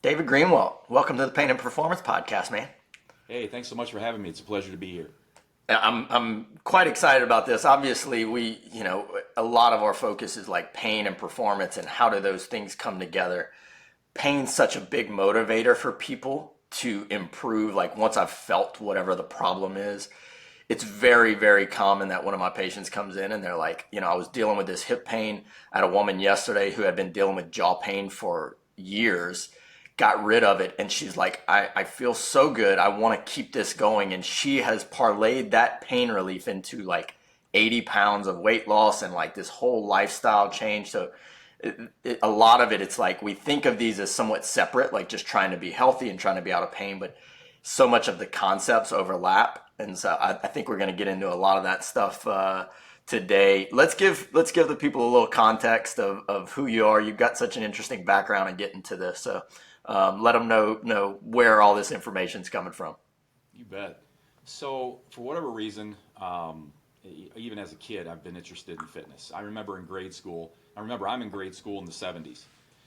David Greenwalt, welcome to the Pain and Performance Podcast, man. Hey, thanks so much for having me. It's a pleasure to be here. I'm quite excited about this. Obviously, a lot of our focus is like pain and performance and how do those things come together. Pain's such a big motivator for people to improve. Like once I've felt whatever the problem is, it's very, very common that one of my patients comes in and they're like, I was dealing with this hip pain. I had a woman yesterday who had been dealing with jaw pain for years, got rid of it, and she's like, I feel so good. I want to keep this going. And she has parlayed that pain relief into like 80 pounds of weight loss and like this whole lifestyle change. So a lot of it, it's like we think of these as somewhat separate, like just trying to be healthy and trying to be out of pain, but so much of the concepts overlap. And so I think we're going to get into a lot of that stuff today. Let's give the people a little context of who you are. You've got such an interesting background and getting to this. So let them know where all this information is coming from. You bet. So, for whatever reason, even as a kid, I've been interested in fitness. I remember I'm in grade school in the 70s.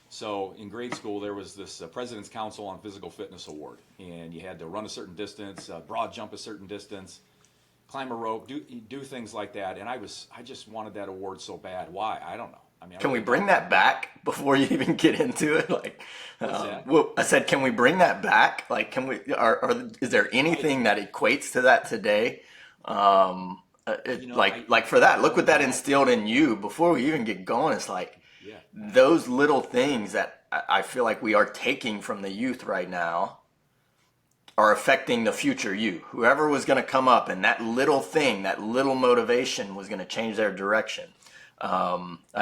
So, in grade school, there was this President's Council on Physical Fitness Award, and you had to run a certain distance, broad jump a certain distance, climb a rope, do things like that. And I just wanted that award so bad. Why? I don't know. I mean, Can we bring that back before you even get into it? Like, what's that? well, I said, can we bring that back? Like, is there anything that equates to that today? Like for that, look what that instilled in you before we even get going. It's like Yeah. those little things that I feel like we are taking from the youth right now are affecting the future you. Whoever was going to come up and that little thing, that little motivation was going to change their direction.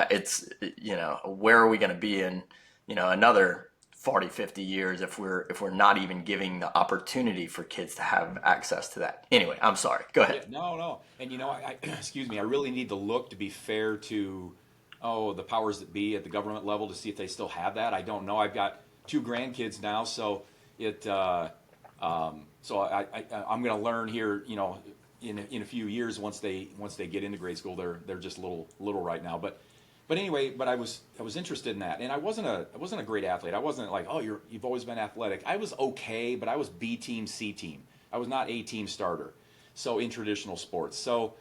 It's, where are we going to be in, another 40, 50 years if we're not even giving the opportunity for kids to have access to that. Anyway, I'm sorry. Go Yeah, ahead. no. And excuse me, I really need to look to be fair to, the powers that be at the government level to see if they still have that. I don't know. I've got two grandkids now, so I'm going to learn here, in a few years once they get into grade school. They're just little right now, but anyway, I was interested in that, and I wasn't a great athlete. I wasn't like, you've always been athletic. I was okay, but I was B team, C team. I was not A team starter, so in traditional sports. So,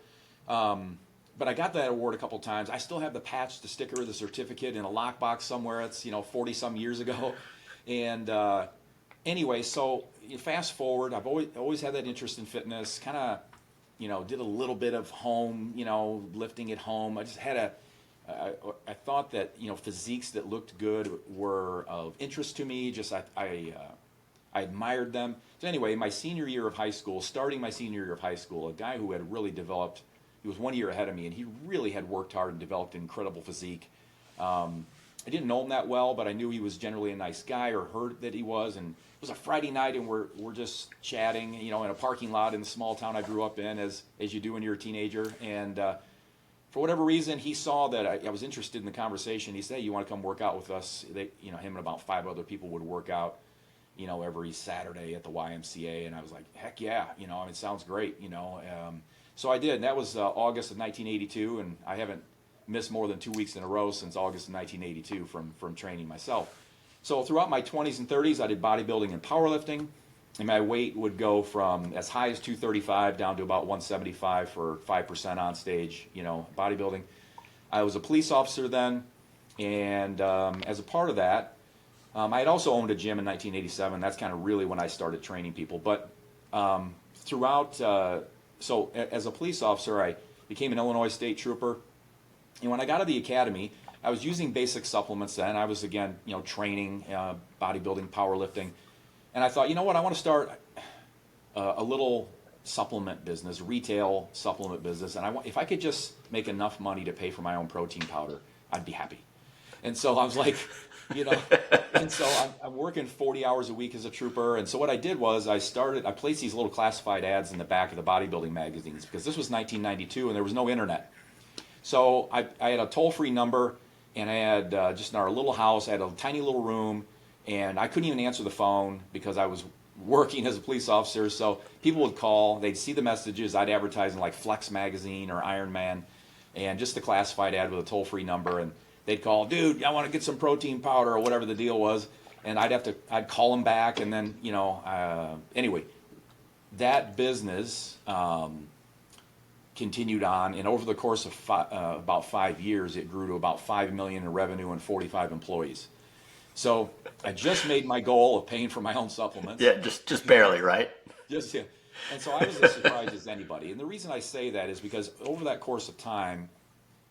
but I got that award a couple times. I still have the patch, the sticker, the certificate in a lockbox somewhere. It's 40 some years ago, and anyway, so fast forward, I've always had that interest in fitness. Kind of, did a little bit of home, lifting at home. I just had I thought that physiques that looked good were of interest to me. Just I admired them. So anyway, starting my senior year of high school, a guy who had really developed, he was 1 year ahead of me, and he really had worked hard and developed an incredible physique. I didn't know him that well, but I knew he was generally a nice guy, or heard that he was. And it was a Friday night, and we're just chatting, in a parking lot in the small town I grew up in, as you do when you're a teenager. And for whatever reason, he saw that I was interested in the conversation. He said, "Hey, you want to come work out with us?" Him and about 5 other people would work out, every Saturday at the YMCA. And I was like, "Heck yeah!" It sounds great. So I did. And that was August of 1982, and I haven't missed more than 2 weeks in a row since August of 1982 from training myself. So throughout my 20s and 30s, I did bodybuilding and powerlifting, and my weight would go from as high as 235 down to about 175 for 5% on stage, bodybuilding. I was a police officer then, and as a part of that, I had also owned a gym in 1987. That's kind of really when I started training people. But so as a police officer, I became an Illinois State Trooper. And when I got to the academy, I was using basic supplements then. I was, again, training, bodybuilding, powerlifting. And I thought, I want to start a little supplement business, retail supplement business. And if I could just make enough money to pay for my own protein powder, I'd be happy. And so I was like, and so I'm working 40 hours a week as a trooper. And so what I did was I placed these little classified ads in the back of the bodybuilding magazines, because this was 1992 and there was no internet. So I had a toll-free number, and I had just in our little house, I had a tiny little room, and I couldn't even answer the phone because I was working as a police officer. So people would call, they'd see the messages, I'd advertise in like Flex magazine or Iron Man, and just the classified ad with a toll-free number, and they'd call, "Dude, I want to get some protein powder," or whatever the deal was. and I'd call them back, and then, anyway, that business continued on, and over the course of about 5 years, it grew to about $5 million in revenue and 45 employees. So I just made my goal of paying for my own supplements. Yeah, just barely, right? Just, yeah. And so I was as surprised as anybody. And the reason I say that is because over that course of time,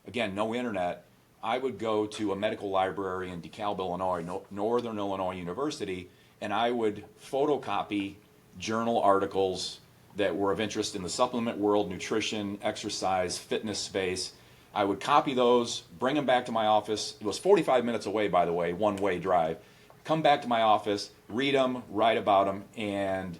again, no internet, I would go to a medical library in DeKalb, Illinois, Northern Illinois University, and I would photocopy journal articles that were of interest in the supplement world, nutrition, exercise, fitness space. I would copy those, bring them back to my office. It was 45 minutes away, by the way, one-way drive. Come back to my office, read them, write about them, and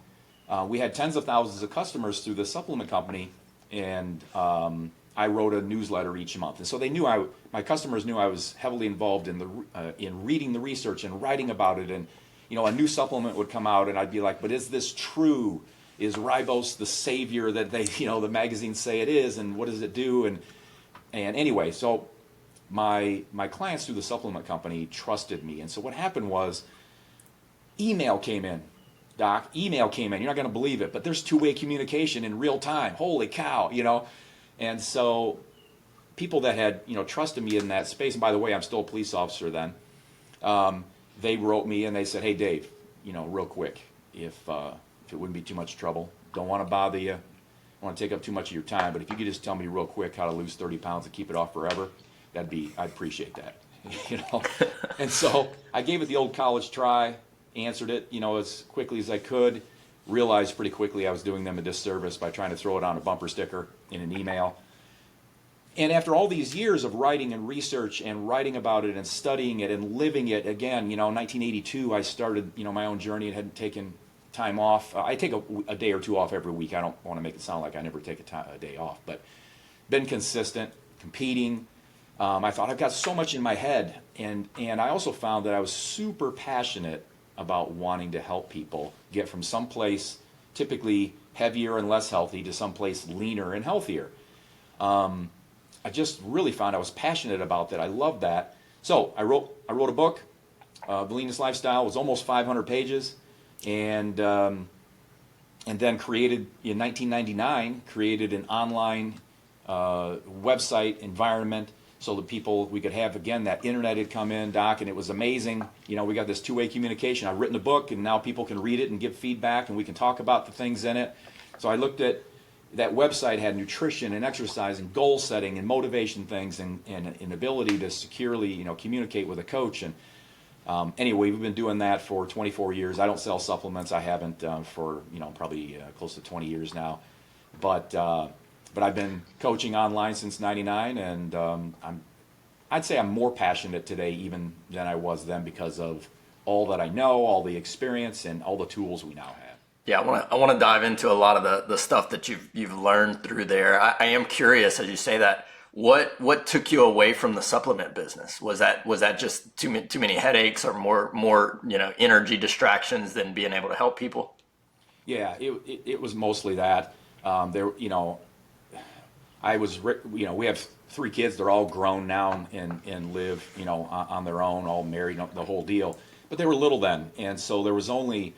we had tens of thousands of customers through this supplement company, and I wrote a newsletter each month. And so they knew my customers knew I was heavily involved in reading the research and writing about it. And a new supplement would come out, and I'd be like, "But is this true? Is ribose the savior that the magazines say it is? And what does it do?" And anyway, so my clients through the supplement company trusted me. And so what happened was, email came in. Doc, email came in. You're not going to believe it, but there's two-way communication in real time. Holy cow, And so people that had, trusted me in that space, and by the way, I'm still a police officer then, they wrote me and they said, "Hey, Dave, real quick, if it wouldn't be too much trouble, don't want to bother you, don't want to take up too much of your time, but if you could just tell me real quick how to lose 30 pounds and keep it off forever, I'd appreciate that." And so I gave it the old college try, answered it, as quickly as I could, realized pretty quickly I was doing them a disservice by trying to throw it on a bumper sticker in an email. And after all these years of writing and research and writing about it and studying it and living it, again, 1982, I started, my own journey and hadn't taken time off. I take a day or two off every week. I don't want to make it sound like I never take a day off, but been consistent, competing. I thought I've got so much in my head. And I also found that I was super passionate about wanting to help people get from someplace typically heavier and less healthy to someplace leaner and healthier. I just really found I was passionate about that. I loved that. So I wrote a book. The Leanness Lifestyle was almost 500 pages, and then created in 1999 an online website environment so that we could have, again, that internet had come in, Doc, and it was amazing. We got this two-way communication. I've written a book, and now people can read it and give feedback, and we can talk about the things in it. So I looked at that website, had nutrition and exercise and goal setting and motivation things and an ability to securely, communicate with a coach. And anyway, we've been doing that for 24 years. I don't sell supplements. I haven't for, probably close to 20 years now. But I've been coaching online since '99, and I'd say I'm more passionate today even than I was then because of all that I know, all the experience, and all the tools we now have. Yeah, I want to dive into a lot of the stuff that you've learned through there. I am curious, as you say that, what took you away from the supplement business? Was that just too many headaches or more energy distractions than being able to help people? Yeah, it was mostly that. We have 3 kids. They're all grown now and live, on their own, all married, the whole deal. But they were little then, and so there was only,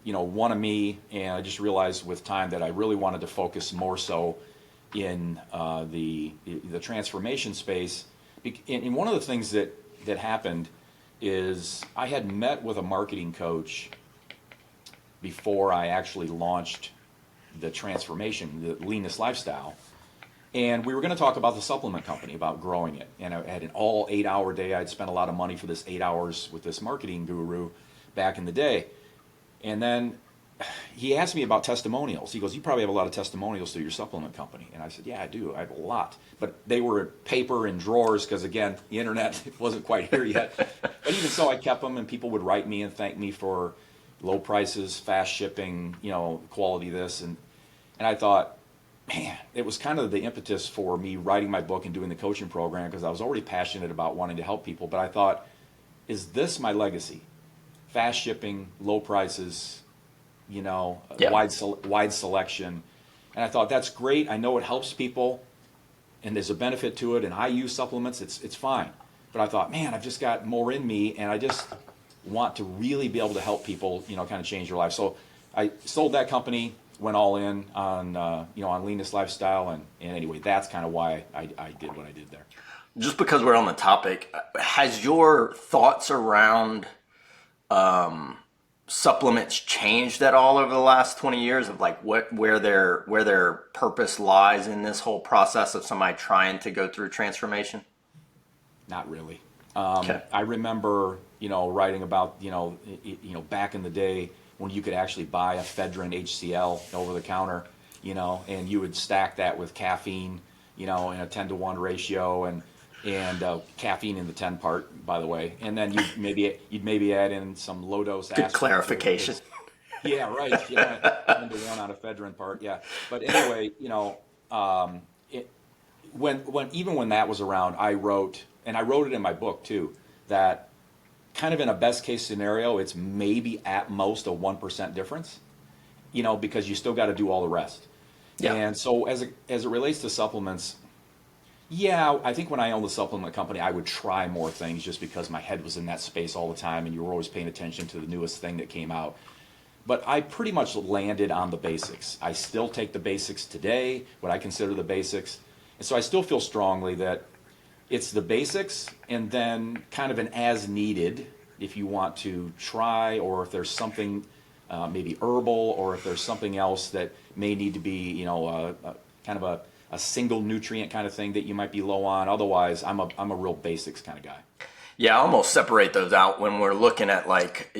one of me, and I just realized with time that I really wanted to focus more so in the transformation space. And one of the things that happened is I had met with a marketing coach before I actually launched the transformation, the Leanness Lifestyle. And we were going to talk about the supplement company, about growing it. And I had an all 8-hour day. I'd spent a lot of money for this 8 hours with this marketing guru back in the day. And then he asked me about testimonials. He goes, "You probably have a lot of testimonials through your supplement company." And I said, "Yeah, I do. I have a lot." But they were paper and drawers because, again, the internet wasn't quite here yet. But even so, I kept them, and people would write me and thank me for low prices, fast shipping, quality this. And I thought, man, it was kind of the impetus for me writing my book and doing the coaching program because I was already passionate about wanting to help people. But I thought, is this my legacy? Fast shipping, low prices, wide selection. And I thought, that's great. I know it helps people and there's a benefit to it. And I use supplements. It's fine. But I thought, man, I've just got more in me. And I just want to really be able to help people, kind of change their life. So I sold that company, went all in on, on Leanness Lifestyle. And anyway, that's kind of why I did what I did there. Just because we're on the topic, has your thoughts around supplements changed at all over the last 20 years of like where their purpose lies in this whole process of somebody trying to go through transformation? Not really. Okay. I remember, writing about, back in the day when you could actually buy a ephedrine HCl over the counter, and you would stack that with caffeine, in a 10-to-1 ratio, and caffeine in the 10 part, by the way, and then you'd maybe add in some low dose. Good clarification. Yeah, right. 10-to-1 on ephedrine part. Yeah, but anyway, when that was around, I wrote it in my book too, that kind of in a best case scenario, it's maybe at most a 1% difference, because you still got to do all the rest. Yeah. And so as it relates to supplements, yeah, I think when I owned the supplement company, I would try more things just because my head was in that space all the time and you were always paying attention to the newest thing that came out. But I pretty much landed on the basics. I still take the basics today, what I consider the basics. And so I still feel strongly that it's the basics and then kind of an as needed if you want to try, or if there's something maybe herbal, or if there's something else that may need to be, kind of a single nutrient kind of thing that you might be low on. Otherwise, I'm a real basics kind of guy. Yeah, I almost separate those out when we're looking at like,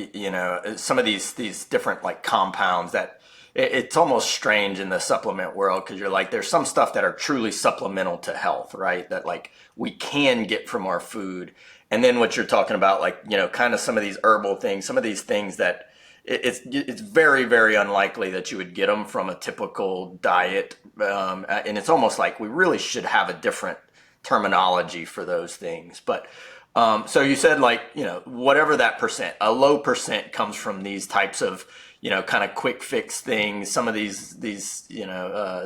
some of these different like compounds that it's almost strange in the supplement world, because you're like, there's some stuff that are truly supplemental to health, right? That like we can get from our food. And then what you're talking about, like, kind of some of these herbal things, some of these things that it's very, very unlikely that you would get them from a typical diet. And it's almost like we really should have a different terminology for those things. But so you said like, whatever that percent, a low percent comes from these types of, kind of quick fix things. Some of these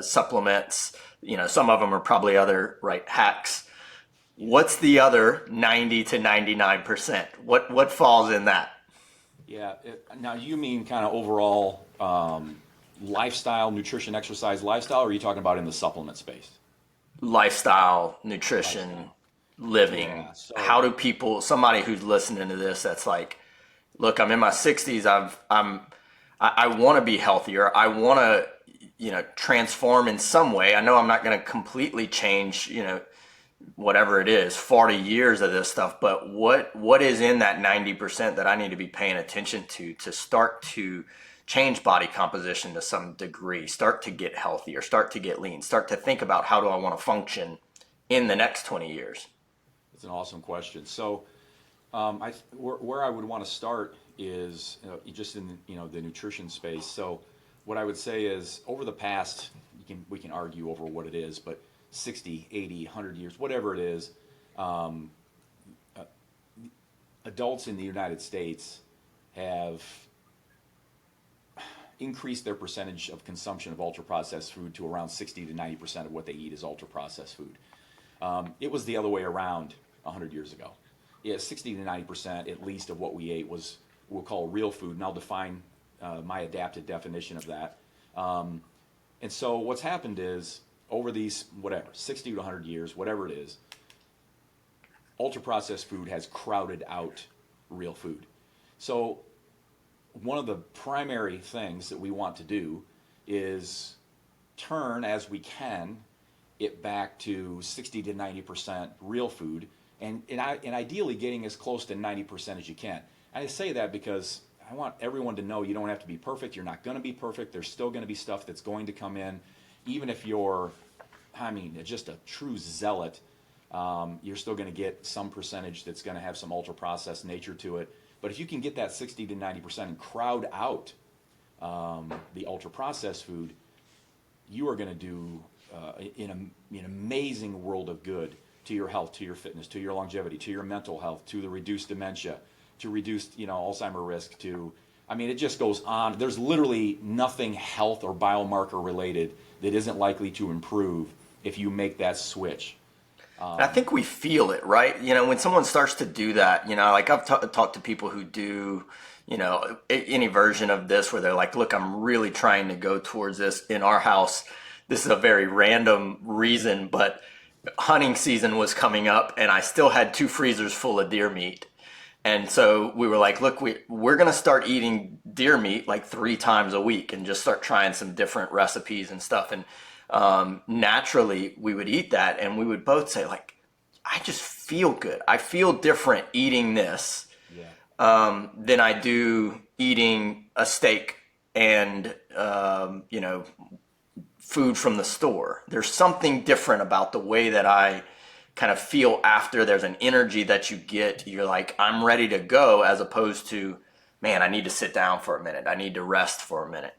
supplements, some of them are probably other hacks. What's the other 90 to 99%? What falls in that? Yeah. Now you mean kind of overall lifestyle, nutrition, exercise, lifestyle, or are you talking about in the supplement space? Lifestyle, nutrition, living. Yeah, so, how do people, somebody who's listening to this, that's like, look, I'm in my 60s. I want to be healthier. I want to, transform in some way. I know I'm not going to completely change, whatever it is, 40 years of this stuff, but what is in that 90% that I need to be paying attention to start to change body composition to some degree, start to get healthier, start to get lean, start to think about how do I want to function in the next 20 years? That's an awesome question. So where I would want to start is just in the nutrition space. So what I would say is, over the past, we can argue over what it is, but 60, 80, 100 years, whatever it is, adults in the United States have increased their percentage of consumption of ultra-processed food to around 60 to 90% of what they eat is ultra-processed food. It was the other way around 100 years ago. Yeah, 60 to 90% at least of what we ate was what we'll call real food, and I'll define my adapted definition of that. And so what's happened is, over these, 60 to 100 years, whatever it is, ultra-processed food has crowded out real food. So one of the primary things that we want to do is turn, as we can, it back to 60 to 90% real food, and ideally getting as close to 90% as you can. And I say that because I want everyone to know you don't have to be perfect. You're not going to be perfect. There's still going to be stuff that's going to come in. Even if you're, just a true zealot, you're still going to get some percentage that's going to have some ultra-processed nature to it. But if you can get that 60 to 90% and crowd out the ultra-processed food, you are going to do an amazing world of good to your health, to your fitness, to your longevity, to your mental health, to the reduced dementia, to reduced Alzheimer risk, to, it just goes on. There's literally nothing health or biomarker related that isn't likely to improve if you make that switch. I think we feel it, right? When someone starts to do that, like I've talked to people who do, any version of this where they're like, look, I'm really trying to go towards this in our house. This is a very random reason, but hunting season was coming up and I still had 2 freezers full of deer meat. And so we were like, look, we're going to start eating deer meat like 3 times a week and just start trying some different recipes and stuff. And naturally we would eat that and we would both say like, I just feel good. I feel different eating this than I do eating a steak and, food from the store. There's something different about the way that I kind of feel after. There's an energy that you get. You're like, I'm ready to go, as opposed to, man, I need to sit down for a minute. I need to rest for a minute.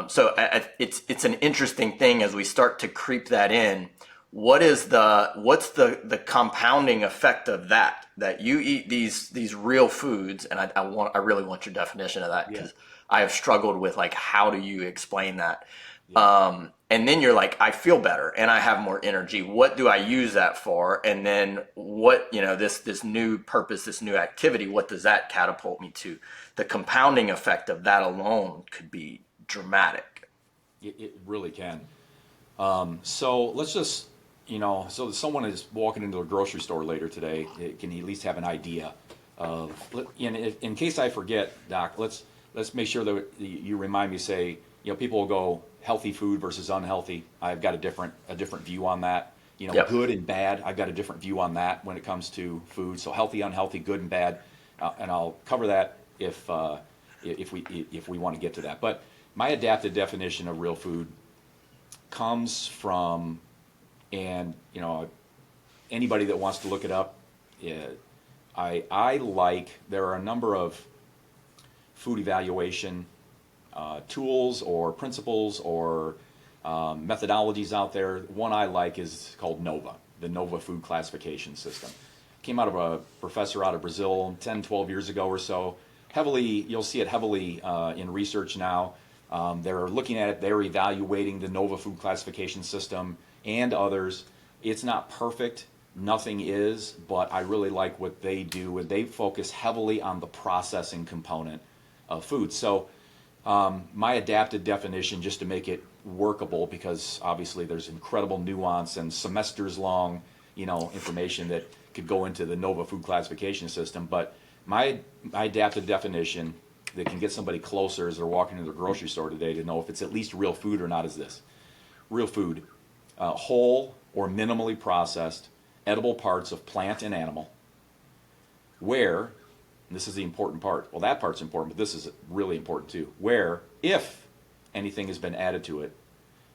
So it's an interesting thing as we start to creep that in. What's the compounding effect of that you eat these real foods? And I really want your definition of that, because I have struggled with like, how do you explain that? And then you're like, I feel better and I have more energy. What do I use that for? And then what, this new purpose, this new activity, what does that catapult me to? The compounding effect of that alone could be dramatic. It really can. So let's just, so someone is walking into a grocery store later today, can at least have an idea of, in case I forget, Doc, let's make sure that you remind me, say, people will go healthy food versus unhealthy. I've got a different view on that. Good and bad. I've got a different view on that when it comes to food. So healthy, unhealthy, good and bad, and I'll cover that if we want to get to that. But my adapted definition of real food comes from, and anybody that wants to look it up, there are a number of food evaluation tools or principles or methodologies out there. One I like is called NOVA, the NOVA food classification system. Came out of a professor out of Brazil 10, 12 years ago or so. You'll see it heavily in research now. They're looking at it, they're evaluating the NOVA food classification system and others. It's not perfect, nothing is, but I really like what they do, and they focus heavily on the processing component of food. So my adapted definition, just to make it workable, because obviously there's incredible nuance and semesters long, information that could go into the NOVA food classification system. But my adapted definition that can get somebody closer as they're walking into the grocery store today to know if it's at least real food or not is this. Real food, whole or minimally processed edible parts of plant and animal, where, and this is the important part, well, that part's important, but this is really important too, where, if anything has been added to it,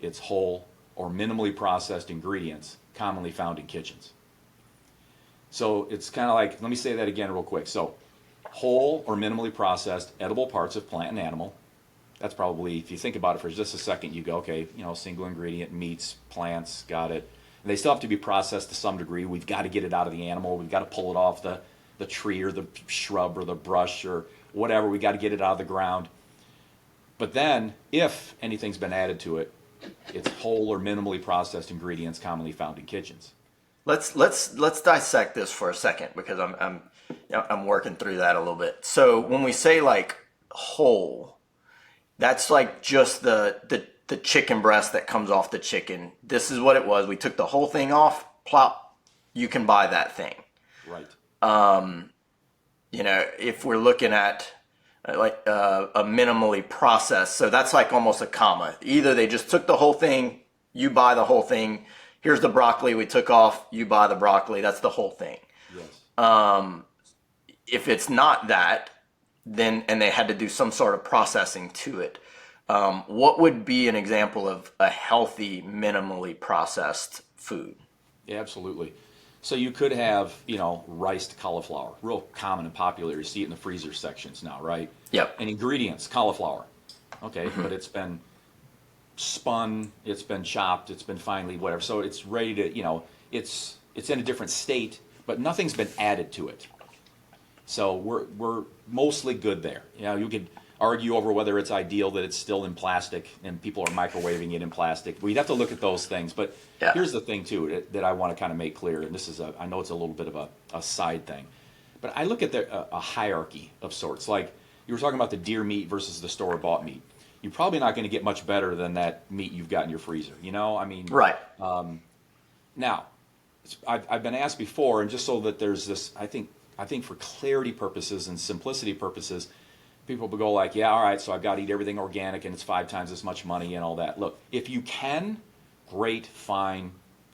it's whole or minimally processed ingredients commonly found in kitchens. So it's kind of like, let me say that again real quick. So whole or minimally processed edible parts of plant and animal. That's probably, if you think about it for just a second, you go, okay, single ingredient, meats, plants, got it. And they still have to be processed to some degree. We've got to get it out of the animal. We've got to pull it off the tree or the shrub or the brush or whatever. We got to get it out of the ground. But then, if anything's been added to it, it's whole or minimally processed ingredients commonly found in kitchens. Let's dissect this for a second, because I'm working through that a little bit. So when we say like whole, that's like just the chicken breast that comes off the chicken. This is what it was. We took the whole thing off, plop, you can buy that thing. Right. If we're looking at like a minimally processed, so that's like almost a comma. Either they just took the whole thing, you buy the whole thing. Here's the broccoli we took off, you buy the broccoli. That's the whole thing. Yes. If it's not that, then, and they had to do some sort of processing to it, what would be an example of a healthy, minimally processed food? Yeah, absolutely. So you could have, riced cauliflower, real common and popular. You see it in the freezer sections now, right? Yep. And ingredients, cauliflower. Okay, but it's been spun, it's been chopped, it's been finely whatever. So it's ready to, it's in a different state, but nothing's been added to it. So we're mostly good there. You could argue over whether it's ideal that it's still in plastic and people are microwaving it in plastic. We'd have to look at those things. But here's the thing, too, that I want to kind of make clear, and this is, I know it's a little bit of a side thing, but I look at a hierarchy of sorts. Like you were talking about the deer meat versus the store-bought meat. You're probably not going to get much better than that meat you've got in your freezer. You know, I mean, right. Now, I've been asked before, and just so that there's this, I think for clarity purposes and simplicity purposes, people will go like, yeah, all right, so I've got to eat everything organic and it's 5 times as much money and all that. Look, if you can, great, fine,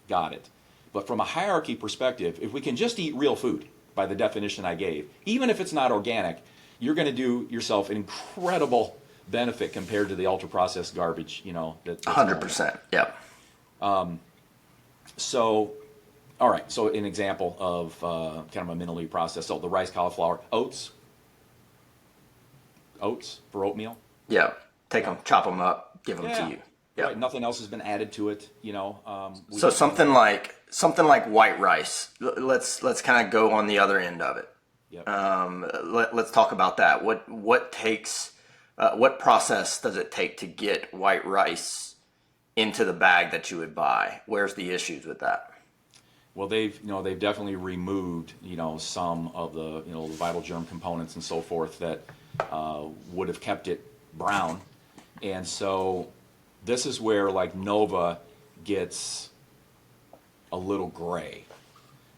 got it. But from a hierarchy perspective, if we can just eat real food, by the definition I gave, even if it's not organic, you're going to do yourself an incredible benefit compared to the ultra-processed garbage, you know. 100%, yeah. So, all right, so an example of kind of a minimally processed, so the rice, cauliflower, oats for oatmeal. Yeah, take them, chop them up, give them to you. Yeah, right. Nothing else has been added to it, you know. So something like white rice. Let's kind of go on the other end of it. Yep. Let's talk about that. What process does it take to get white rice into the bag that you would buy? Where's the issues with that? Well, they've definitely removed, some of the, the vital germ components and so forth that would have kept it brown. And so this is where like Nova gets a little gray.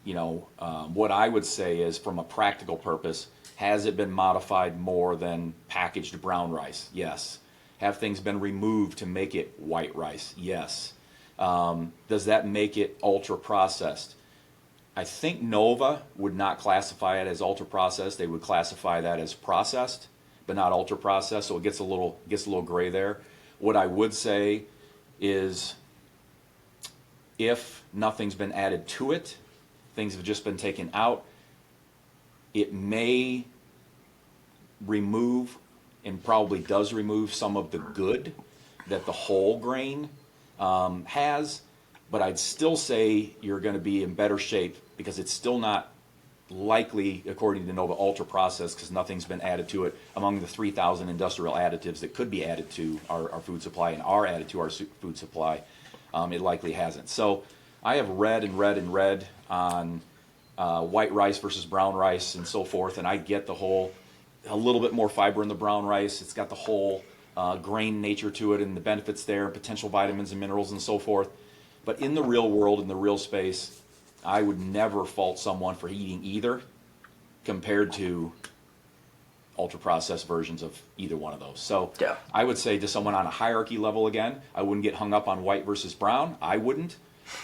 What I would say is, from a practical purpose, has it been modified more than packaged brown rice? Yes. Have things been removed to make it white rice? Yes. Does that make it ultra processed? I think Nova would not classify it as ultra processed. They would classify that as processed, but not ultra processed. So it gets a little gray there. What I would say is, if nothing's been added to it, things have just been taken out, it may remove, and probably does remove, some of the good that the whole grain has, but I'd still say you're going to be in better shape, because it's still not likely, according to Nova, ultra processed, because nothing's been added to it. Among the 3,000 industrial additives that could be added to our food supply and are added to our food supply, it likely hasn't. So I have read on white rice versus brown rice and so forth, and I get a little bit more fiber in the brown rice. It's got the whole grain nature to it and the benefits there, potential vitamins and minerals and so forth. But in the real world, in the real space, I would never fault someone for eating either, compared to ultra-processed versions of either one of those. So yeah. I would say to someone on a hierarchy level, again, I wouldn't get hung up on white versus brown. I wouldn't.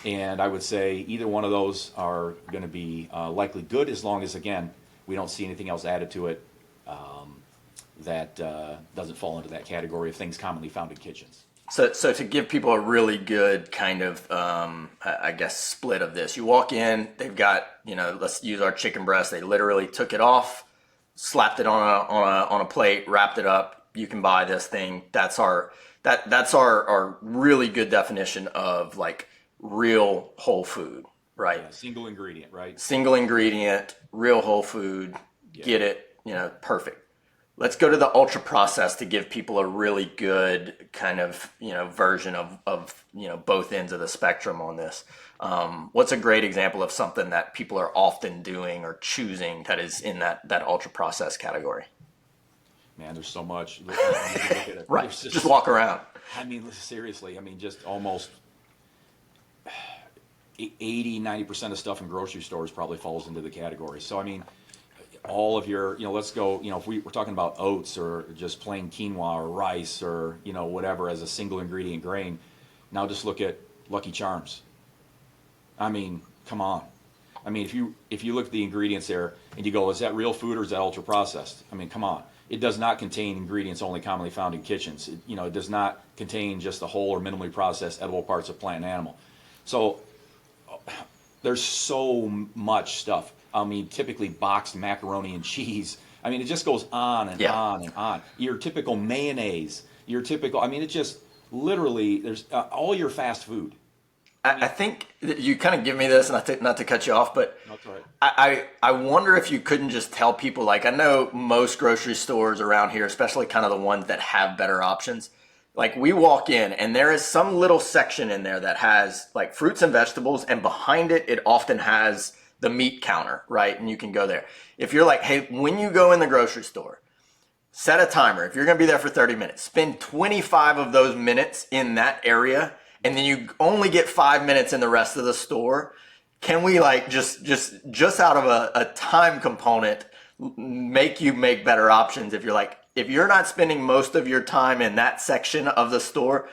And I would say either one of those are going to be likely good, as long as, again, we don't see anything else added to it that doesn't fall into that category of things commonly found in kitchens. So to give people a really good kind of, I guess, split of this, you walk in, they've got, let's use our chicken breast. They literally took it off, slapped it on a plate, wrapped it up. You can buy this thing. That's our really good definition of like real whole food, right? Yeah, single ingredient, right? Single ingredient, real whole food. Yeah. Get it, perfect. Let's go to the ultra process to give people a really good kind of, version of both ends of the spectrum on this. What's a great example of something that people are often doing or choosing that is in that ultra processed category? Man, there's so much. Right. Just walk around. I mean, seriously, just almost 80-90% of stuff in grocery stores probably falls into the category. So, all of your, let's go, if we're talking about oats or just plain quinoa or rice or, whatever as a single ingredient grain, now just look at Lucky Charms. Come on. If you look at the ingredients there and you go, is that real food or is that ultra processed? Come on. It does not contain ingredients only commonly found in kitchens. It does not contain just the whole or minimally processed edible parts of plant and animal. So there's so much stuff. Typically boxed macaroni and cheese. It just goes on and on and on. Your typical mayonnaise, it just literally, there's all your fast food. I think that you kind of give me this, and not to cut you off, but That's right. I wonder if you couldn't just tell people, like, I know most grocery stores around here, especially kind of the ones that have better options. Like, we walk in and there is some little section in there that has like fruits and vegetables, and behind it, it often has the meat counter, right? And you can go there. If you're like, hey, when you go in the grocery store, set a timer. If you're going to be there for 30 minutes, spend 25 of those minutes in that area, and then you only get 5 minutes in the rest of the store. Can we, like, just out of a time component, make you make better options? If you're like, if you're not spending most of your time in that section of the store,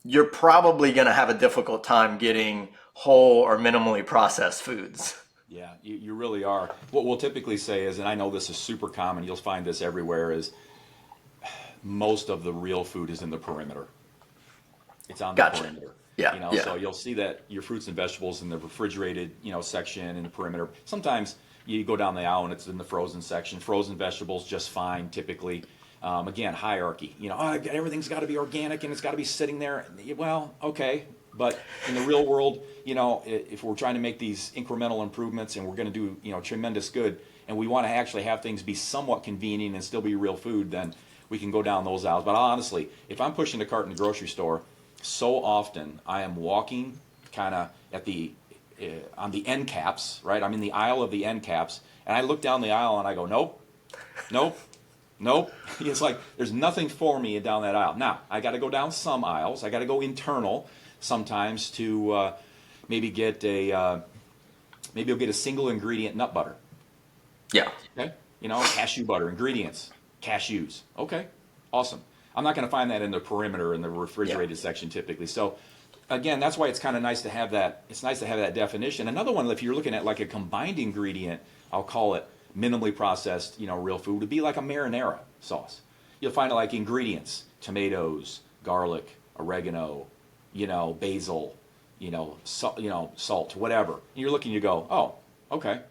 you're probably going to have a difficult time getting whole or minimally processed foods. Yeah, you really are. What we'll typically say is, and I know this is super common, you'll find this everywhere, is most of the real food is in the perimeter. It's on the Gotcha. perimeter. Yeah, yeah. So you'll see that your fruits and vegetables in the refrigerated, section in the perimeter. Sometimes you go down the aisle and it's in the frozen section. Frozen vegetables just fine, typically. Again, hierarchy. Everything's got to be organic and it's got to be sitting there. Well, okay, but in the real world, if we're trying to make these incremental improvements and we're going to do, tremendous good, and we want to actually have things be somewhat convenient and still be real food, then we can go down those aisles. But honestly, if I'm pushing the cart in the grocery store, so often I am walking kind of at the on the end caps, right? I'm in the aisle of the end caps, and I look down the aisle and I go, nope, nope, nope. It's like there's nothing for me down that aisle. Now I got to go down some aisles. I got to go internal sometimes to maybe get maybe I'll get a single ingredient nut butter. Yeah. Okay, cashew butter, ingredients, cashews. Okay, awesome. I'm not going to find that in the perimeter in the refrigerated section typically. So again, that's why it's kind of nice to have that. It's nice to have that definition. Another one, if you're looking at like a combined ingredient, I'll call it minimally processed, real food, would be like a marinara sauce. You'll find it like ingredients: tomatoes, garlic, oregano, basil, salt, whatever. And you're looking, you go, oh, okay.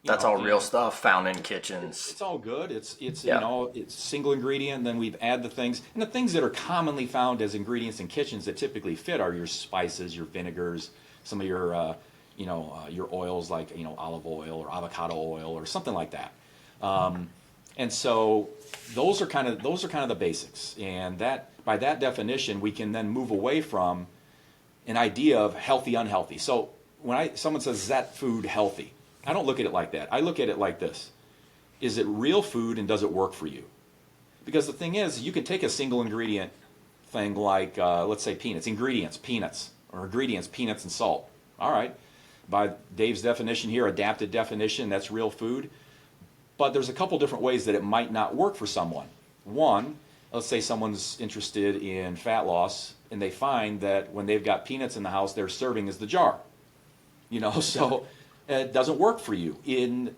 That's all real stuff found in kitchens. It's all good. It's Yeah. it's single ingredient. And then we've add the things, and the things that are commonly found as ingredients in kitchens that typically fit are your spices, your vinegars, some of your your oils like olive oil or avocado oil or something like that. And so those are kind of the basics. And that by that definition, we can then move away from an idea of healthy, unhealthy. So when someone says, is that food healthy? I don't look at it like that. I look at it like this. Is it real food and does it work for you? Because the thing is, you can take a single ingredient thing like, let's say peanuts. Ingredients, peanuts. Or ingredients, peanuts and salt. All right. By Dave's definition here, adapted definition, that's real food. But there's a couple different ways that it might not work for someone. One, let's say someone's interested in fat loss and they find that when they've got peanuts in the house, their serving is the jar. So it doesn't work for you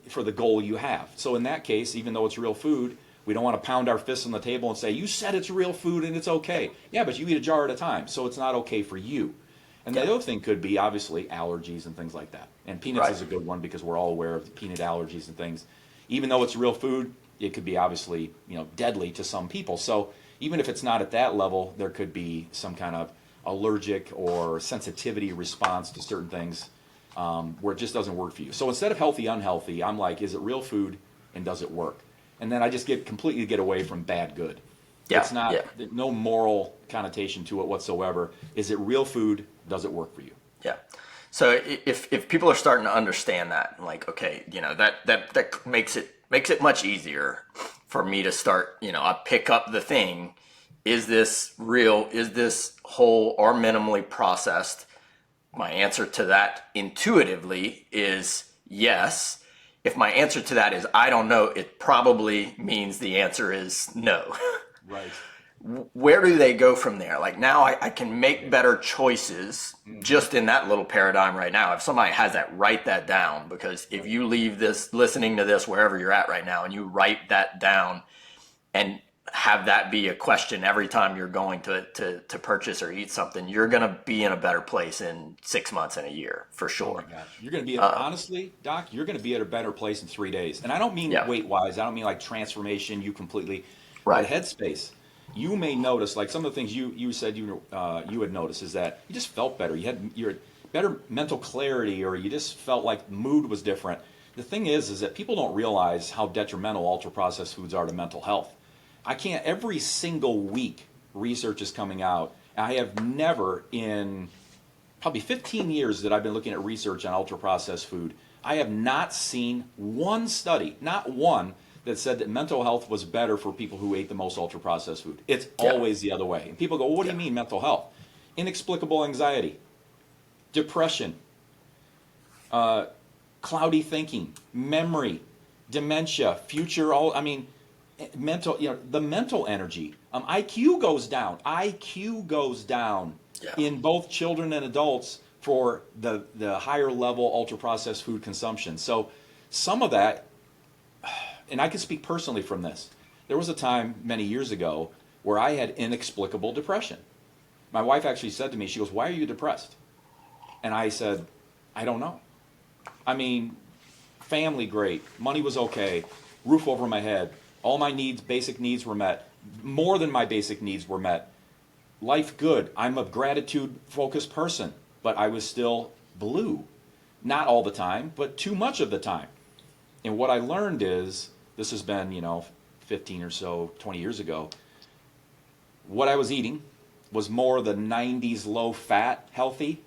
for the goal you have. So in that case, even though it's real food, we don't want to pound our fists on the table and say, you said it's real food and it's okay. Yeah, but you eat a jar at a time, so it's not okay for you. And the other thing could be, obviously, allergies and things like that. And peanuts is a good one because we're all aware of the peanut allergies and things. Even though it's real food, it could be obviously deadly to some people. So even if it's not at that level, there could be some kind of allergic or sensitivity response to certain things where it just doesn't work for you. So instead of healthy, unhealthy, I'm like, is it real food and does it work? And then I just completely get away from bad, good. Yeah, it's not, no moral connotation to it whatsoever. Is it real food? Does it work for you? Yeah. So if people are starting to understand that, like, okay, that makes it much easier for me to start, I pick up the thing. Is this real? Is this whole or minimally processed? My answer to that intuitively is yes. If my answer to that is I don't know, it probably means the answer is no. Right. Where do they go from there? Like, now I can make better choices just in that little paradigm right now. If somebody has that, write that down, because if you leave this, listening to this wherever you're at right now, and you write that down and have that be a question every time you're going to purchase or eat something, you're going to be in a better place in 6 months and a year, for sure. Oh my gosh. You're going to be, honestly, Doc, you're going to be at a better place in 3 days. And I don't mean weight-wise. I don't mean like transformation, you completely, but headspace. You may notice, like some of the things you said you had noticed is that you just felt better. better mental clarity, or you just felt like mood was different. The thing is that people don't realize how detrimental ultra-processed foods are to mental health. Every single week, research is coming out. I have never, in probably 15 years that I've been looking at research on ultra-processed food, I have not seen one study, not one, that said that mental health was better for people who ate the most ultra-processed food. It's always the other way. And people go, well, what do you mean mental health? Inexplicable anxiety, depression, cloudy thinking, memory, dementia, mental, the mental energy. IQ goes down. IQ goes down in both children and adults for the higher level ultra-processed food consumption. So some of that, and I can speak personally from this. There was a time many years ago where I had inexplicable depression. My wife actually said to me, she goes, "Why are you depressed?" And I said, "I don't know. Family great, money was okay, roof over my head, all my needs, basic needs were met, more than my basic needs were met. Life good. I'm a gratitude-focused person, but I was still blue. Not all the time, but too much of the time." And what I learned is, this has been, 15 or so, 20 years ago, what I was eating was more the 90s low-fat healthy,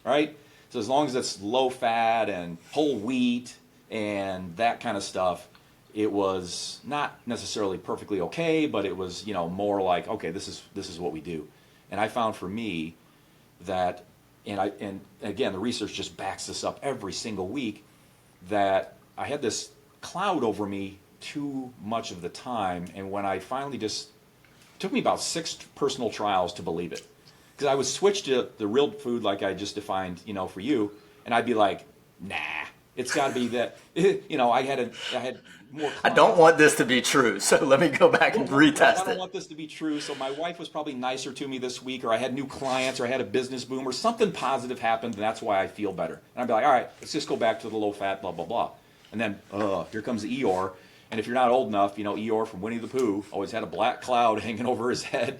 right? So as long as it's low-fat and whole wheat and that kind of stuff, it was not necessarily perfectly okay, but it was, more like, okay, this is what we do. And I found for me that, and again, the research just backs this up every single week, that I had this cloud over me too much of the time. And when I finally it took me about 6 personal trials to believe it. Because I would switch to the real food like I just defined, for you, and I'd be like, nah, it's got to be that, I had more clients. I don't want this to be true, so let me go back and retest I don't it. want this to be true. So my wife was probably nicer to me this week, or I had new clients, or I had a business boom, or something positive happened, and that's why I feel better. And I'd be like, all right, let's just go back to the low fat, blah, blah, blah. And then, here comes the Eeyore. And if you're not old enough, Eeyore from Winnie the Pooh always had a black cloud hanging over his head.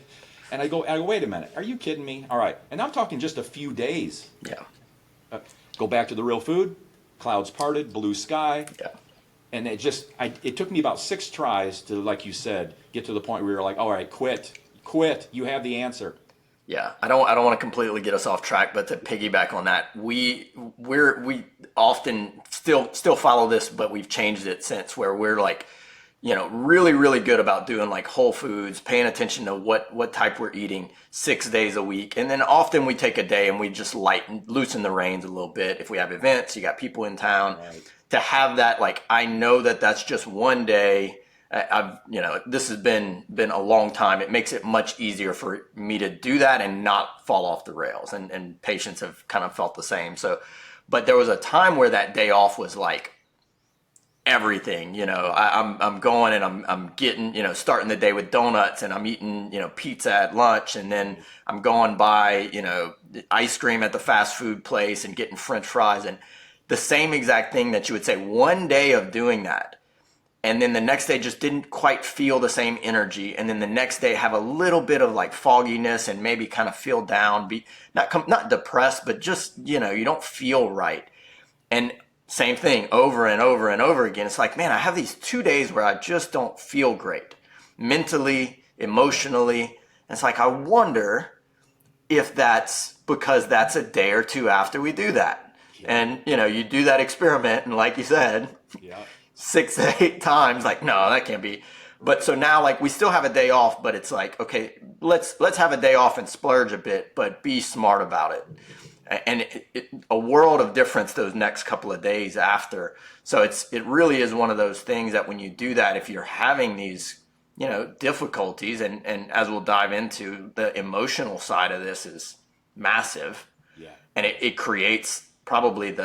And I go, wait a minute, are you kidding me? All right. And I'm talking just a few days. Yeah. Go back to the real food, clouds parted, blue sky. Yeah. And it took me about 6 tries to, like you said, get to the point where you're like, all right, quit, you have the answer. Yeah, I don't want to completely get us off track, but to piggyback on that, we often still follow this, but we've changed it since, where we're like, really, really good about doing like whole foods, paying attention to what type we're eating 6 days a week. And then often we take a day and we just loosen the reins a little bit. If we have events, you got people in town, Right. To have that, like, I know that that's just one day. This has been a long time. It makes it much easier for me to do that and not fall off the rails. And patients have kind of felt the same. So, but there was a time where that day off was like everything. I'm going and I'm getting, starting the day with donuts, and I'm eating, pizza at lunch, and then I'm going by, ice cream at the fast food place and getting French fries, and the same exact thing that you would say, one day of doing that. And then the next day just didn't quite feel the same energy. And then the next day have a little bit of like fogginess and maybe kind of feel down, be not depressed, but just, you don't feel right. And same thing over and over and over again. It's like, man, I have these 2 days where I just don't feel great mentally, emotionally. And it's like, I wonder if that's because that's a day or two after we do that. Yeah. And, you do that experiment, and like you said, 6 to 8 times, like, no, that can't be. But so now, like, we still have a day off, but it's like, okay, let's have a day off and splurge a bit, but be smart about it. And a world of difference those next couple of days after. So it really is one of those things that when you do that, if you're having these, difficulties, and as we'll dive into, the emotional side of this is massive. Yeah. And it creates probably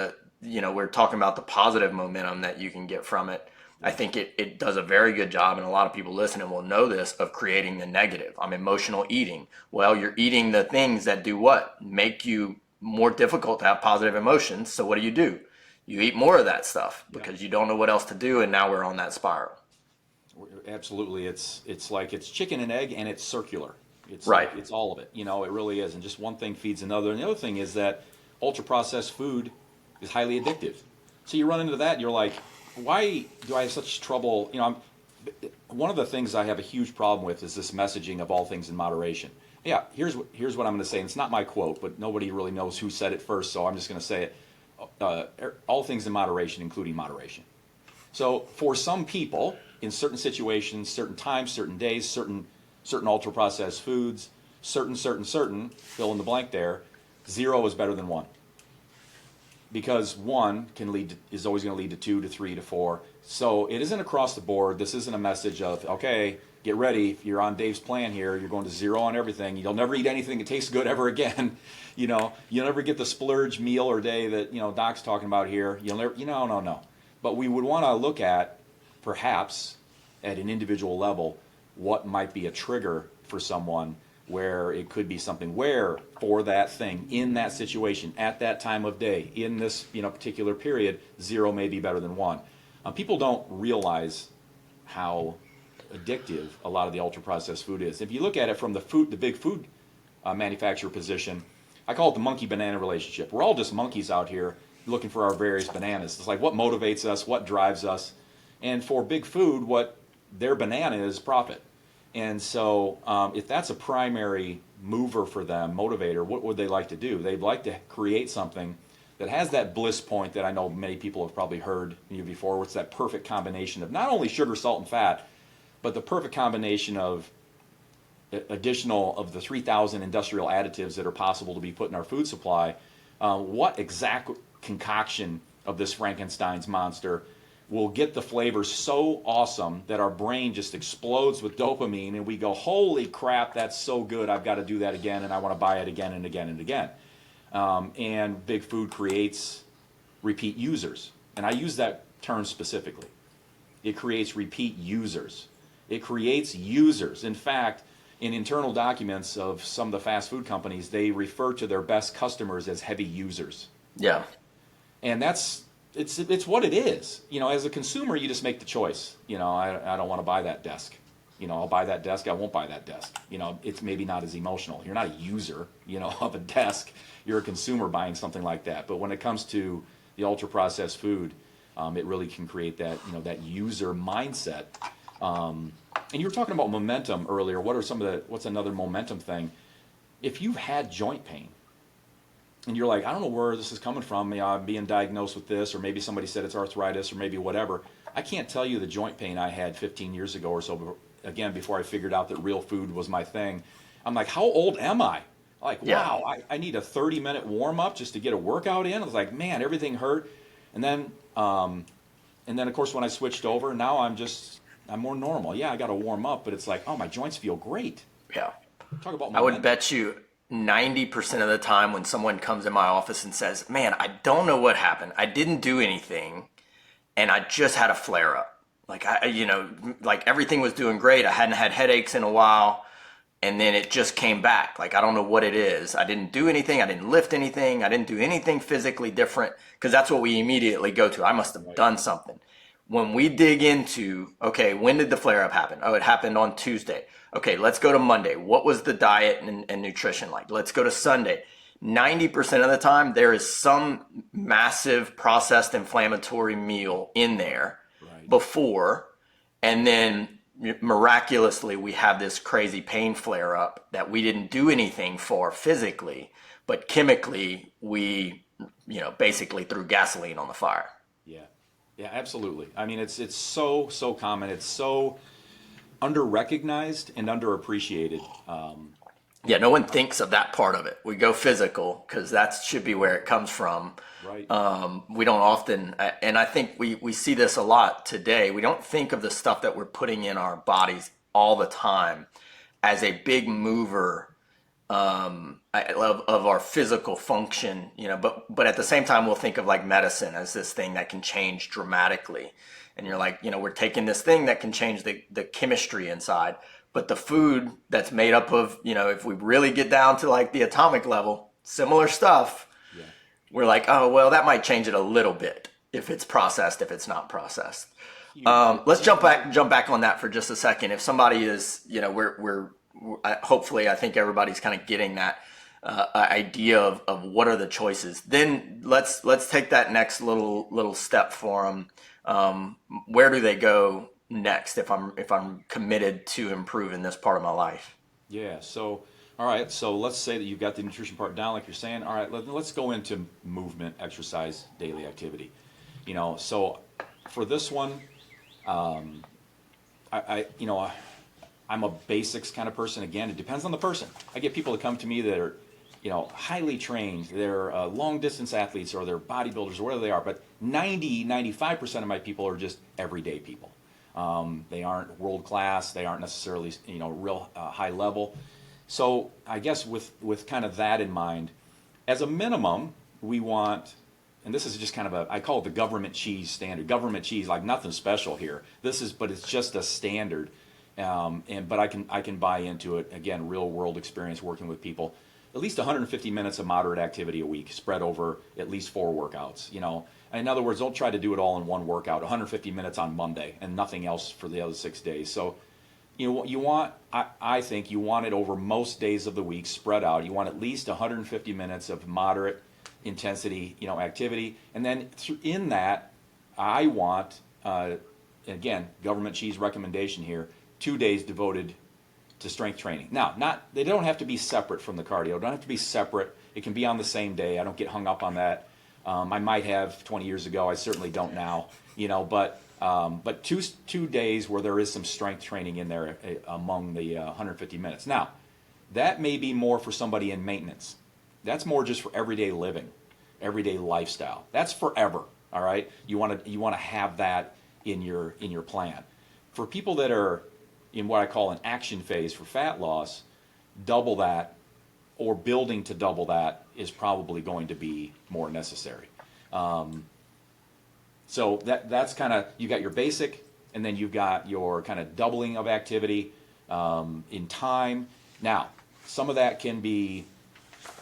we're talking about the positive momentum that you can get from it. I think it does a very good job, and a lot of people listening will know this, of creating the negative. I'm emotional eating. Well, you're eating the things that do what? Make you more difficult to have positive emotions. So what do? You eat more of that stuff because you don't know what else to do, and now we're on that spiral. Absolutely. It's like it's chicken and egg, and it's circular. It's right. It's all of it. It really is. And just one thing feeds another. And the other thing is that ultra processed food is highly addictive. So you run into that and you're like, why do I have such trouble? One of the things I have a huge problem with is this messaging of all things in moderation. Yeah, here's what I'm going to say. And it's not my quote, but nobody really knows who said it first, so I'm just going to say it. All things in moderation, including moderation. So for some people, in certain situations, certain times, certain days, certain ultra processed foods, certain, fill in the blank there, 0 is better than 1. Because 1 is always going to lead to 2 to 3 to 4. So it isn't across the board. This isn't a message of, okay, get ready. If you're on Dave's plan here, you're going to 0 on everything. You'll never eat anything that tastes good ever again. You'll never get the splurge meal or day that, Doc's talking about here. You'll never, no. But we would want to look at, perhaps, at an individual level, what might be a trigger for someone where it could be something where for that thing, in that situation, at that time of day, in this particular period, 0 may be better than 1. People don't realize how addictive a lot of the ultra-processed food is. If you look at it from the big food manufacturer position, I call it the monkey-banana relationship. We're all just monkeys out here looking for our various bananas. It's like what motivates us, what drives us. And for big food, what their banana is profit. And so if that's a primary mover for them, motivator, what would they like to do? They'd like to create something that has that bliss point that I know many people have probably heard before, where it's that perfect combination of not only sugar, salt, and fat, but the perfect combination of additional of the 3,000 industrial additives that are possible to be put in our food supply. What exact concoction of this Frankenstein's monster will get the flavors so awesome that our brain just explodes with dopamine and we go, holy crap, that's so good, I've got to do that again, and I want to buy it again and again and again. And big food creates repeat users. And I use that term specifically. It creates repeat users. It creates users. In fact, in internal documents of some of the fast food companies, they refer to their best customers as heavy users. Yeah. And it's what it is. As a consumer, you just make the choice. I don't want to buy that desk. I'll buy that desk. I won't buy that desk. It's maybe not as emotional. You're not a user, of a desk. You're a consumer buying something like that. But when it comes to the ultra processed food, it really can create that, that user mindset. And you were talking about momentum earlier. What's another momentum thing? If you've had joint pain, and you're like, I don't know where this is coming from. I'm being diagnosed with this, or maybe somebody said it's arthritis, or maybe whatever. I can't tell you the joint pain I had 15 years ago or so, again, before I figured out that real food was my thing. I'm like, how old am I? Like, wow, I need a 30-minute warm-up just to get a workout in. I was like, man, everything hurt. And then, of course, when I switched over, now I'm more normal. Yeah, I got to warm up, but it's like, oh, my joints feel great. Yeah. Talk about momentum. I would bet you 90% of the time when someone comes in my office and says, man, I don't know what happened. I didn't do anything, and I just had a flare-up. Like, like everything was doing great. I hadn't had headaches in a while, and then it just came back. Like, I don't know what it is. I didn't do anything. I didn't lift anything. I didn't do anything physically different, because that's what we immediately go to. I must have done something. When we dig into, okay, when did the flare-up happen? Oh, it happened on Tuesday. Okay, let's go to Monday. What was the diet and nutrition like? Let's go to Sunday. 90% of the time, there is some massive processed inflammatory meal in there before, and then miraculously, we have this crazy pain flare-up that we didn't do anything for physically, but chemically, we, basically threw gasoline on the fire. Yeah, absolutely. I mean, it's so common. It's so under-recognized and underappreciated. No one thinks of that part of it. We go physical because that should be where it comes from. Right. We don't often, and I think we see this a lot today. We don't think of the stuff that we're putting in our bodies all the time as a big mover of our physical function, but at the same time, we'll think of like medicine as this thing that can change dramatically. And you're like, we're taking this thing that can change the chemistry inside, but the food that's made up of, if we really get down to like the atomic level, similar stuff, we're like, oh, well, that might change it a little bit if it's processed, if it's not processed. Let's jump back on that for just a second. If somebody is, hopefully, I think everybody's kind of getting that. idea of what are the choices. Then let's take that next little step for them. Where do they go next if I'm committed to improving this part of my life? Yeah. So, all right. So let's say that you've got the nutrition part down, like you're saying. All right. Let's go into movement, exercise, daily activity. So for this one, I I'm a basics kind of person. Again, it depends on the person. I get people that come to me that are, highly trained. They're long distance athletes or they're bodybuilders or whatever they are. But 95% of my people are just everyday people. They aren't world class. They aren't necessarily, real high level. So I guess with kind of that in mind, as a minimum, we want, and this is just kind of I call it the government cheese standard. Government cheese, like nothing special here. But it's just a standard. But I can buy into it. Again, real world experience working with people. At least 150 minutes of moderate activity a week, spread over at least 4 workouts. In other words, don't try to do it all in one workout. 150 minutes on Monday and nothing else for the other 6 days. So, you want. I think you want it over most days of the week, spread out. You want at least 150 minutes of moderate intensity, activity, and then in that, I want. Again, government cheese recommendation here. 2 days devoted to strength training. Now, they don't have to be separate from the cardio. Don't have to be separate. It can be on the same day. I don't get hung up on that. I might have 20 years ago. I certainly don't now. But 2 days where there is some strength training in there among the 150 minutes. Now, that may be more for somebody in maintenance. That's more just for everyday living, everyday lifestyle. That's forever. All right. You want to have that in your plan. For people that are in what I call an action phase for fat loss, double that or building to double that is probably going to be more necessary. So that's kind of, you got your basic, and then you've got your kind of doubling of activity in time. Now, some of that can be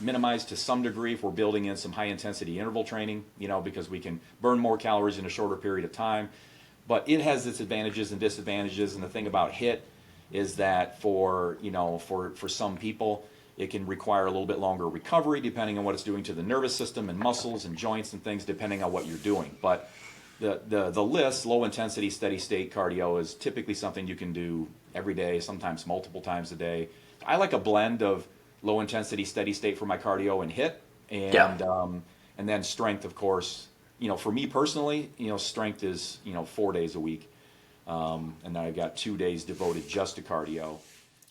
minimized to some degree if we're building in some high intensity interval training, because we can burn more calories in a shorter period of time. But it has its advantages and disadvantages, and the thing about HIIT is that for some people, it can require a little bit longer recovery depending on what it's doing to the nervous system and muscles and joints and things, depending on what you're doing. But the list, low intensity, steady state cardio, is typically something you can do every day, sometimes multiple times a day. I like a blend of low intensity, steady state for my cardio and HIIT, and then strength, of course. For me personally, strength is, 4 days a week. And then I've got 2 days devoted just to cardio.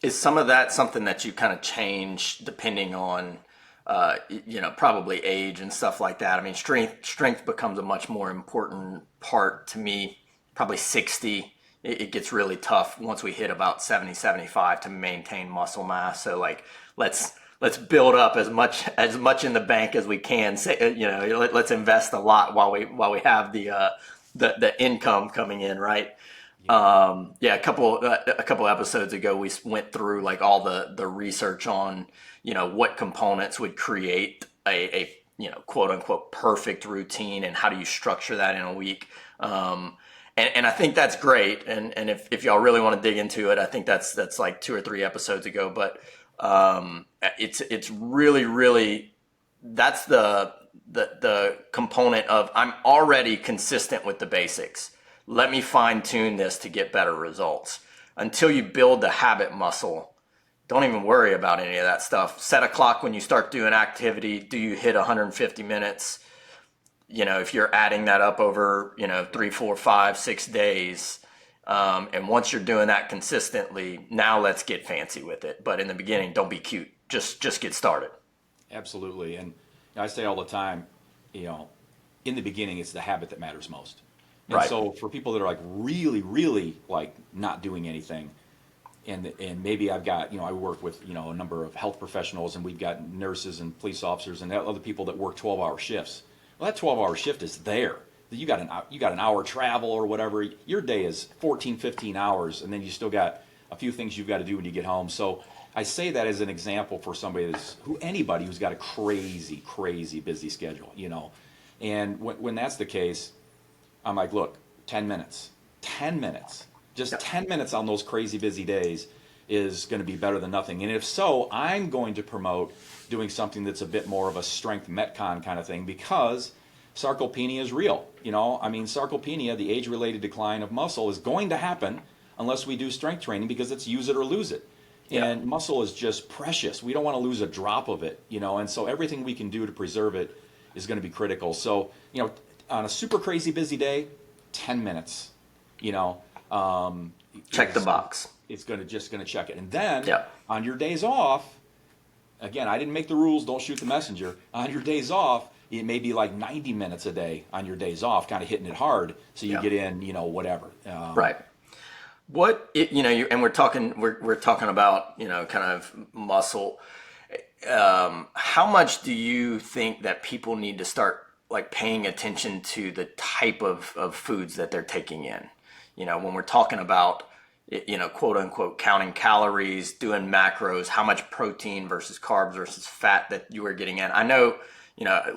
Is some of that something that you kind of change depending on, probably age and stuff like that? I mean, strength becomes a much more important part to me, probably 60. It gets really tough once we hit about 70, 75 to maintain muscle mass. So like, let's build up as much in the bank as we can. Let's invest a lot while we have the income coming in, right? A couple episodes ago we went through like all the research on what components would create a quote unquote perfect routine, and how do you structure that in a week. And I think that's great. And if y'all really want to dig into it, I think that's like 2 or 3 episodes ago. But it's really that's the component of, I'm already consistent with the basics. Let me fine tune this to get better results. Until you build the habit muscle, don't even worry about any of that stuff. Set a clock when you start doing activity. Do you hit 150 minutes? If you're adding that up over, 3, 4, 5, 6 days, and once you're doing that consistently, now let's get fancy with it. But in the beginning, don't be cute. Just get started. Absolutely. And I say all the time, in the beginning, it's the habit that matters most. And Right. So for people that are like really, really like not doing anything, and maybe I've got, I work with, a number of health professionals, and we've got nurses and police officers and other people that work 12-hour shifts. Well, that 12-hour shift is there. You got an hour travel or whatever. Your day is 14, 15 hours, and then you still got a few things you've got to do when you get home. So I say that as an example for somebody anybody who's got a crazy, crazy busy schedule, And when that's the case, I'm like, look, 10 minutes, just 10 minutes on those crazy busy days, is going to be better than nothing. And if so, I'm going to promote doing something that's a bit more of a strength metcon kind of thing, because sarcopenia is real. I mean, sarcopenia, the age-related decline of muscle, is going to happen unless we do strength training, because it's use it or lose it. And muscle is just precious. We don't want to lose a drop of it, and so everything we can do to preserve it is going to be critical. So, on a super crazy busy day, 10 minutes, check the box. It's just going to check it. And then on your days off, again, I didn't make the rules, don't shoot the messenger. On your days off, it may be like 90 minutes a day on your days off, kind of hitting it hard, so you get in, whatever. Right. And we're talking about, kind of muscle. How much do you think that people need to start like paying attention to the type of foods that they're taking in? When we're talking about, quote unquote, counting calories, doing macros, how much protein versus carbs versus fat that you are getting in. I know,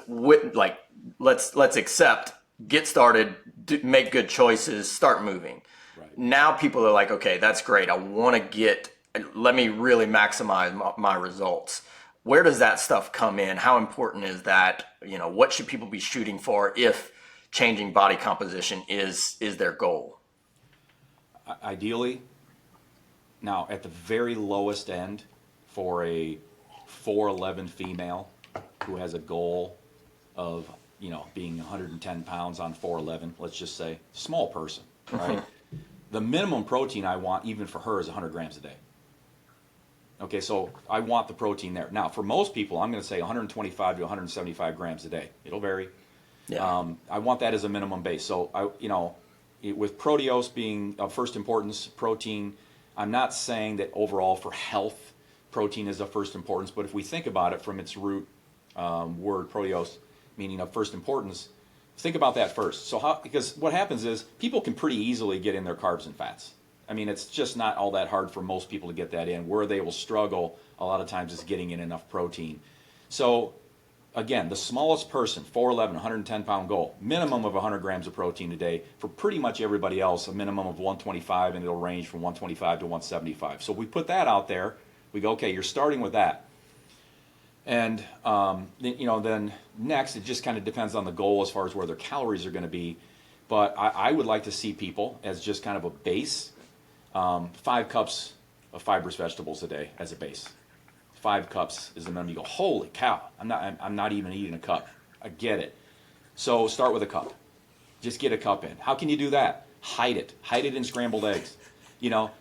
let's accept, get started, make good choices, start moving. Right. Now people are like, okay, that's great. Let me really maximize my results. Where does that stuff come in? How important is that? What should people be shooting for if changing body composition is their goal? Ideally, now at the very lowest end, for a 4'11" female who has a goal of being 110 pounds on 4'11", let's just say, small person, right? The minimum protein I want even for her is 100 grams a day. Okay, so I want the protein there. Now, for most people, I'm going to say 125 to 175 grams a day. It'll vary. Yeah. I want that as a minimum base. So with proteose being of first importance, protein, I'm not saying that overall for health, protein is of first importance, but if we think about it from its root word, proteose, meaning of first importance, think about that first. Because what happens is people can pretty easily get in their carbs and fats. I mean, it's just not all that hard for most people to get that in. Where they will struggle a lot of times is getting in enough protein. So again, the smallest person, 4'11", 110-pound goal, minimum of 100 grams of protein a day. For pretty much everybody else, a minimum of 125, and it'll range from 125 to 175. So we put that out there. We go, okay, you're starting with that. And then next, it just kind of depends on the goal as far as where their calories are going to be. But I would like to see people as just kind of a base, 5 cups of fibrous vegetables a day as a base. 5 cups is the minimum. You go, holy cow, I'm not even eating a cup. I get it. So start with a cup. Just get a cup in. How can you do that? Hide it. Hide it in scrambled eggs.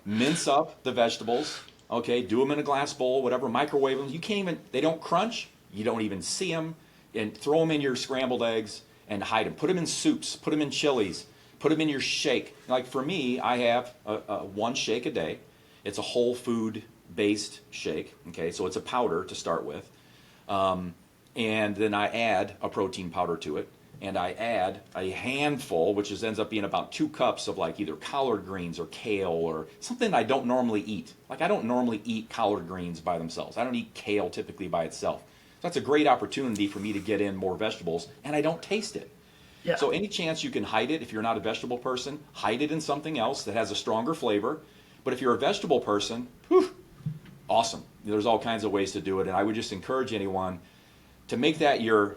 Mince up the vegetables. Okay, do them in a glass bowl, whatever, microwave them. You can't even, they don't crunch. You don't even see them. And throw them in your scrambled eggs and hide them. Put them in soups. Put them in chilies. Put them in your shake. Like for me, I have one shake a day. It's a whole food based shake. Okay, so it's a powder to start with. And then I add a protein powder to it. And I add a handful, which ends up being about 2 cups of like either collard greens or kale or something I don't normally eat. Like I don't normally eat collard greens by themselves. I don't eat kale typically by itself. So that's a great opportunity for me to get in more vegetables, and I don't taste it. Yeah. So any chance you can hide it, if you're not a vegetable person, hide it in something else that has a stronger flavor. But if you're a vegetable person, awesome. There's all kinds of ways to do it, and I would just encourage anyone to make that your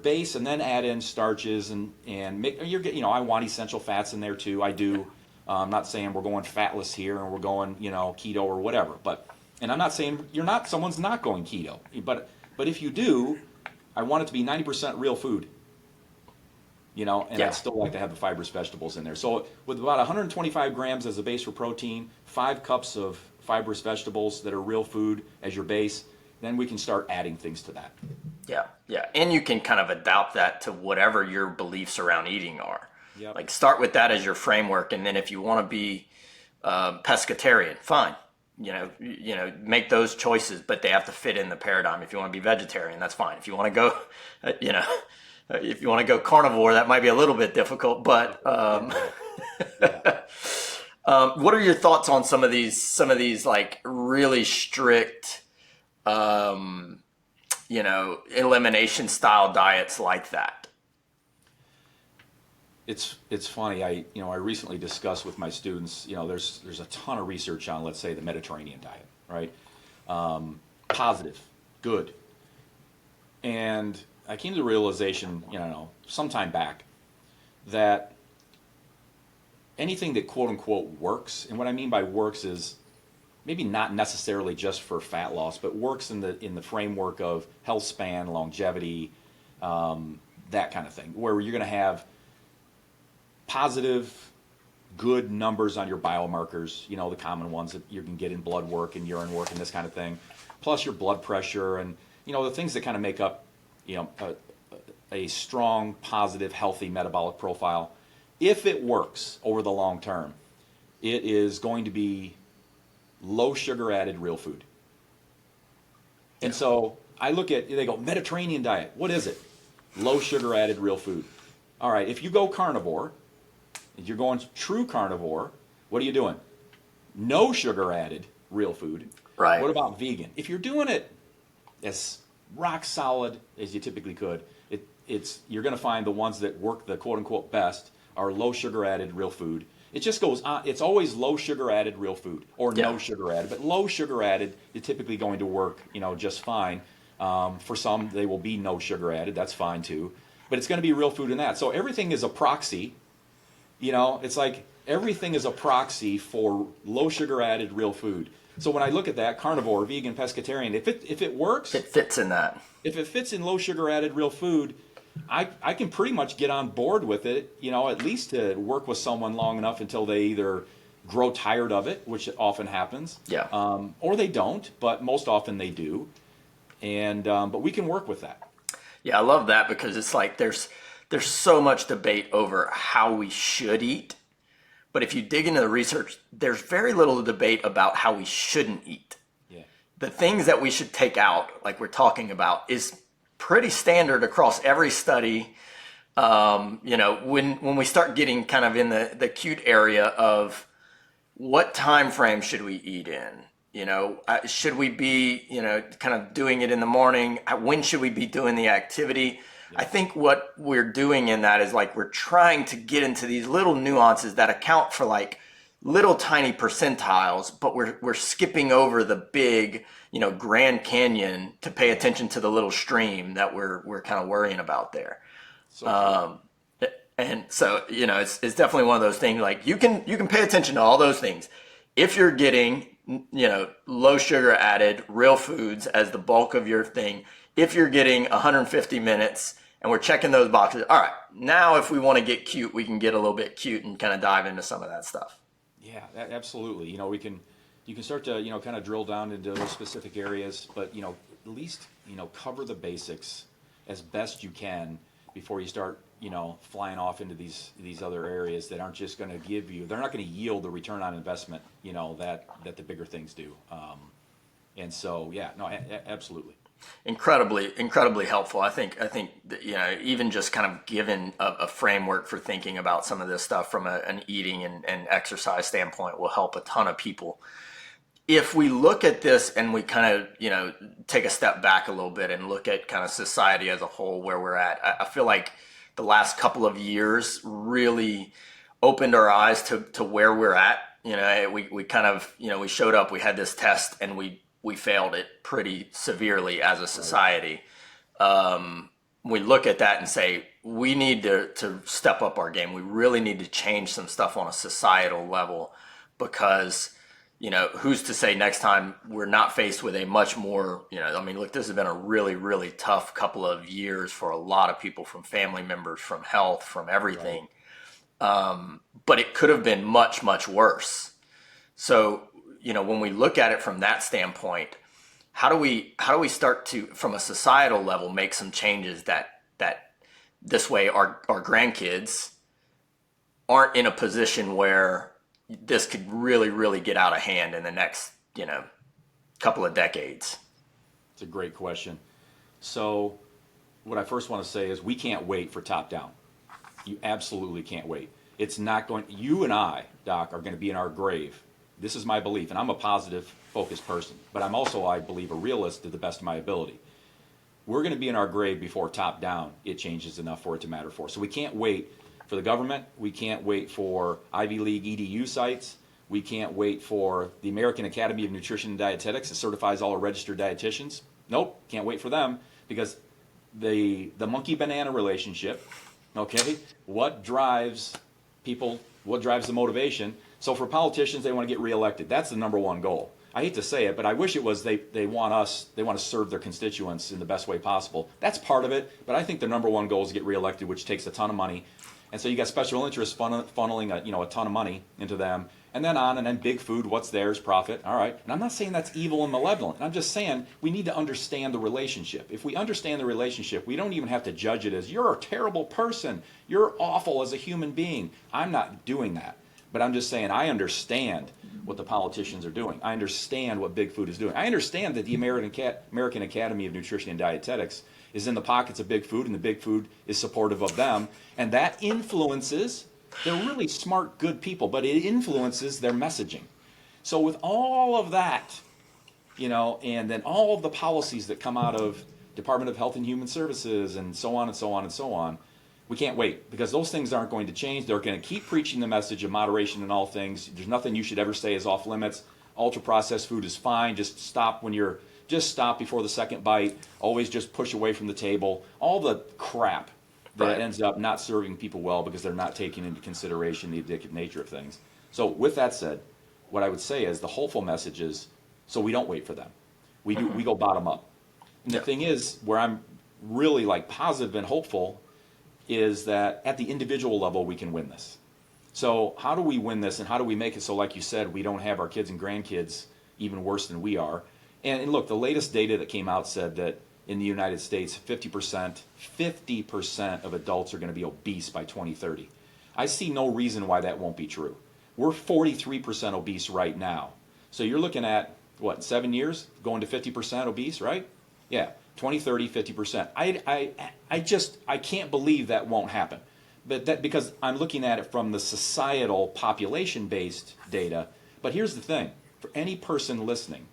base, and then add in starches and make I want essential fats in there too. I do. I'm not saying we're going fatless here and we're going keto or whatever. And I'm not saying someone's not going keto. But if you do, I want it to be 90% real food. And I'd still like to have the fibrous vegetables in there. So with about 125 grams as a base for protein, 5 cups of fibrous vegetables that are real food as your base, then we can start adding things to that. Yeah. And you can kind of adapt that to whatever your beliefs around eating are. Yep. Like start with that as your framework. And then if you want to be pescatarian, fine. Make those choices, but they have to fit in the paradigm. If you want to be vegetarian, that's fine. If you want to go, if you want to go carnivore, that might be a little bit difficult, but what are your thoughts on some of these like really strict, elimination style diets like that? it's funny. I recently discussed with my students. There's a ton of research on, let's say, the Mediterranean diet, right? Positive, good, and I came to the realization, sometime back, that anything that quote unquote works, and what I mean by works is maybe not necessarily just for fat loss, but works in the framework of health span, longevity, that kind of thing, where you're going to have positive, good numbers on your biomarkers, the common ones that you can get in blood work and urine work and this kind of thing, plus your blood pressure and, the things that kind of make up, a strong, positive, healthy metabolic profile. If it works over the long term, it is going to be low sugar added real food. And so I look at, they go, Mediterranean diet, what is it? Low sugar added real food. All right, if you go carnivore, if you're going true carnivore, what are you doing? No sugar added real food. Right. What about vegan? If you're doing it as rock solid as you typically could, you're going to find the ones that work the quote unquote best are low sugar added real food. It just goes on. It's always low sugar added real food or no sugar added, but low sugar added is typically going to work, just fine. For some, they will be no sugar added. That's fine too, but it's going to be real food in that. So everything is a proxy. It's like everything is a proxy for low sugar added real food. So when I look at that, carnivore, vegan, pescatarian, if it works, it fits in that. If it fits in low sugar added real food, I can pretty much get on board with it, at least to work with someone long enough until they either grow tired of it, which often happens, or they don't, but most often they do. And but we can work with that. Yeah, I love that because it's like there's so much debate over how we should eat. But if you dig into the research, there's very little debate about how we shouldn't eat. Yeah. The things that we should take out, like we're talking about, is pretty standard across every study. When we start getting kind of in the acute area of what time frame should we eat in? Should we be, kind of doing it in the morning? When should we be doing the activity? I think what we're doing in that is like we're trying to get into these little nuances that account for like little tiny percentiles, but we're skipping over the big, Grand Canyon to pay attention to the little stream that we're kind of worrying about there. And so, it's definitely one of those things like you can pay attention to all those things. If you're getting, low sugar added real foods as the bulk of your thing, if you're getting 150 minutes and we're checking those boxes, all right, now if we want to get cute, we can get a little bit cute and kind of dive into some of that stuff. Yeah, absolutely. You can start to, kind of drill down into those specific areas, but, at least, cover the basics as best you can before you start, flying off into these other areas that aren't just going to they're not going to yield the return on investment, that the bigger things do. And so, yeah, no, absolutely. Incredibly helpful. I think that, even just kind of given a framework for thinking about some of this stuff from an eating and exercise standpoint will help a ton of people. If we look at this and we kind of, take a step back a little bit and look at kind of society as a whole, where we're at, I feel like the last couple of years really opened our eyes to where we're at. We kind of, we showed up, we had this test and we failed it pretty severely as a society. We look at that and say, we need to step up our game. We really need to change some stuff on a societal level because, who's to say next time we're not faced with a much more, look, this has been a really, really tough couple of years for a lot of people, from family members, from health, from everything. Right. But it could have been much, much worse. So, when we look at it from that standpoint, how do we start to, from a societal level, make some changes that this way our grandkids aren't in a position where this could really, really get out of hand in the next, couple of decades? It's a great question. So what I first want to say is we can't wait for top down. You absolutely can't wait. It's not going, you and I, Doc, are going to be in our grave. This is my belief, and I'm a positive, focused person, but I'm also, I believe, a realist to the best of my ability. We're going to be in our grave before top down it changes enough for it to matter for us. So we can't wait for the government. We can't wait for Ivy League EDU sites. We can't wait for the American Academy of Nutrition and Dietetics that certifies all our registered dietitians. Nope, can't wait for them, because the monkey banana relationship, okay, what drives people, what drives the motivation? So for politicians, they want to get reelected. That's the number one goal. I hate to say it, but I wish it was they want to serve their constituents in the best way possible. That's part of it, but I think the number one goal is to get reelected, which takes a ton of money. And so you got special interests funneling a ton of money into them, and then big food, what's theirs, profit. All right. And I'm not saying that's evil and malevolent. I'm just saying we need to understand the relationship. If we understand the relationship, we don't even have to judge it as, you're a terrible person, you're awful as a human being. I'm not doing that. But I'm just saying I understand what the politicians are doing. I understand what big food is doing. I understand that the American Academy of Nutrition and Dietetics is in the pockets of big food, and the big food is supportive of them. And that influences, they're really smart, good people, but it influences their messaging. So with all of that, and then all of the policies that come out of Department of Health and Human Services and so on and so on and so on, we can't wait, because those things aren't going to change. They're going to keep preaching the message of moderation in all things. There's nothing you should ever say is off limits. Ultra-processed food is fine. Just stop before the second bite. Always just push away from the table. All the crap that ends up not serving people well because they're not taking into consideration the addictive nature of things. So with that said, what I would say is the hopeful message is, so we don't wait for them. We go bottom up. And the thing is, where I'm really positive and hopeful, is that at the individual level we can win this. So how do we win this, and how do we make it so, like you said, we don't have our kids and grandkids even worse than we are? And look, the latest data that came out said that in the United States, 50% of adults are going to be obese by 2030. I see no reason why that won't be true. We're 43% obese right now. So you're looking at, 7 years going to 50% obese, right? Yeah. 2030, 50%. I can't believe that won't happen. But that, because I'm looking at it from the societal population-based data. But here's the thing. For any person listening,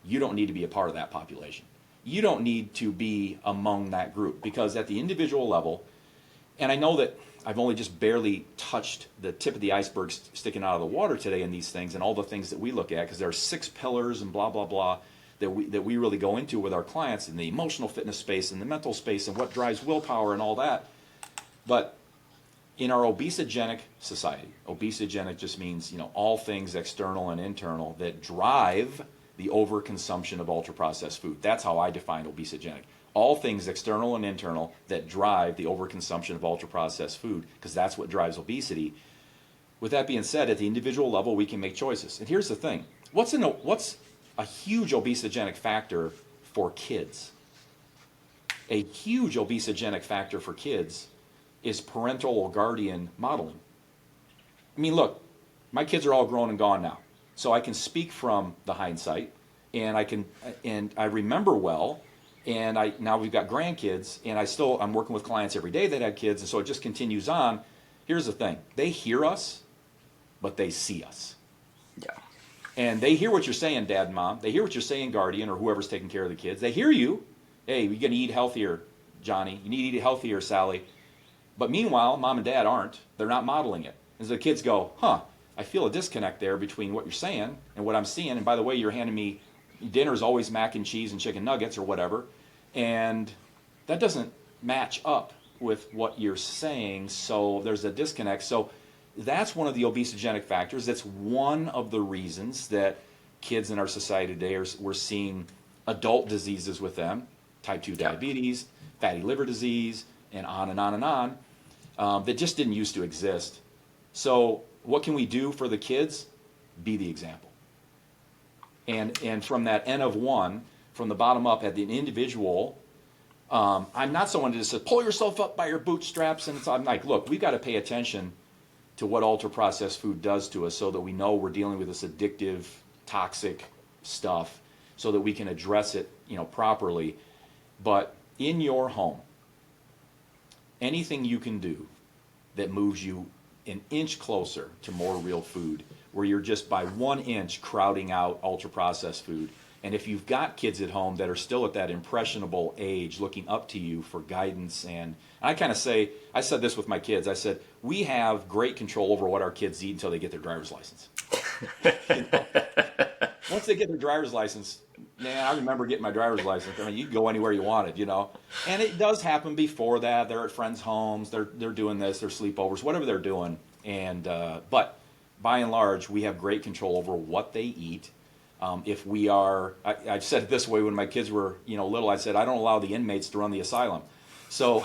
you don't need to be a part of that population. You don't need to be among that group, because at the individual level, and I know that I've only just barely touched the tip of the iceberg sticking out of the water today in these things and all the things that we look at, because there are 6 pillars and blah, blah, blah, that we really go into with our clients in the emotional fitness space and the mental space and what drives willpower and all that. But in our obesogenic society, obesogenic just means, all things external and internal that drive the overconsumption of ultra-processed food. That's how I define obesogenic. All things external and internal that drive the overconsumption of ultra-processed food, because that's what drives obesity. With that being said, at the individual level, we can make choices. And here's the thing. What's a huge obesogenic factor for kids? A huge obesogenic factor for kids is parental or guardian modeling. I mean, look, my kids are all grown and gone now, so I can speak from the hindsight, and I remember well, and now we've got grandkids, and I'm working with clients every day that have kids, and so it just continues on. Here's the thing. They hear us, but they see us. Yeah. And they hear what you're saying, Dad and Mom. They hear what you're saying, guardian, or whoever's taking care of the kids. They hear you. Hey, you're going to eat healthier, Johnny. You need to eat healthier, Sally. But meanwhile, Mom and Dad aren't. They're not modeling it. And so the kids go, I feel a disconnect there between what you're saying and what I'm seeing. And by the way, you're handing me dinner's always mac and cheese and chicken nuggets or whatever. And that doesn't match up with what you're saying. So there's a disconnect. So that's one of the obesogenic factors. That's one of the reasons that kids in our society today we're seeing adult diseases with them, type 2 diabetes, fatty liver disease, and on and on and on, that just didn't used to exist. So what can we do for the kids? Be the example. And from that N of 1, from the bottom up at the individual, I'm not someone to just say, pull yourself up by your bootstraps. And I'm like, look, we've got to pay attention to what ultra-processed food does to us so that we know we're dealing with this addictive, toxic stuff so that we can address it, properly. But in your home, anything you can do that moves you an inch closer to more real food, where you're just by 1 inch crowding out ultra-processed food, And if you've got kids at home that are still at that impressionable age, looking up to you for guidance, and I kind of say, I said this with my kids. I said, we have great control over what our kids eat until they get their driver's license. You know? Once they get their driver's license, man, I remember getting my driver's license. I mean, you could go anywhere you wanted, you know. And it does happen before that. They're at friends' homes. They're doing this. They're sleepovers, whatever they're doing. And but by and large, we have great control over what they eat. If we are, I've said it this way when my kids were, little. I said I don't allow the inmates to run the asylum. So,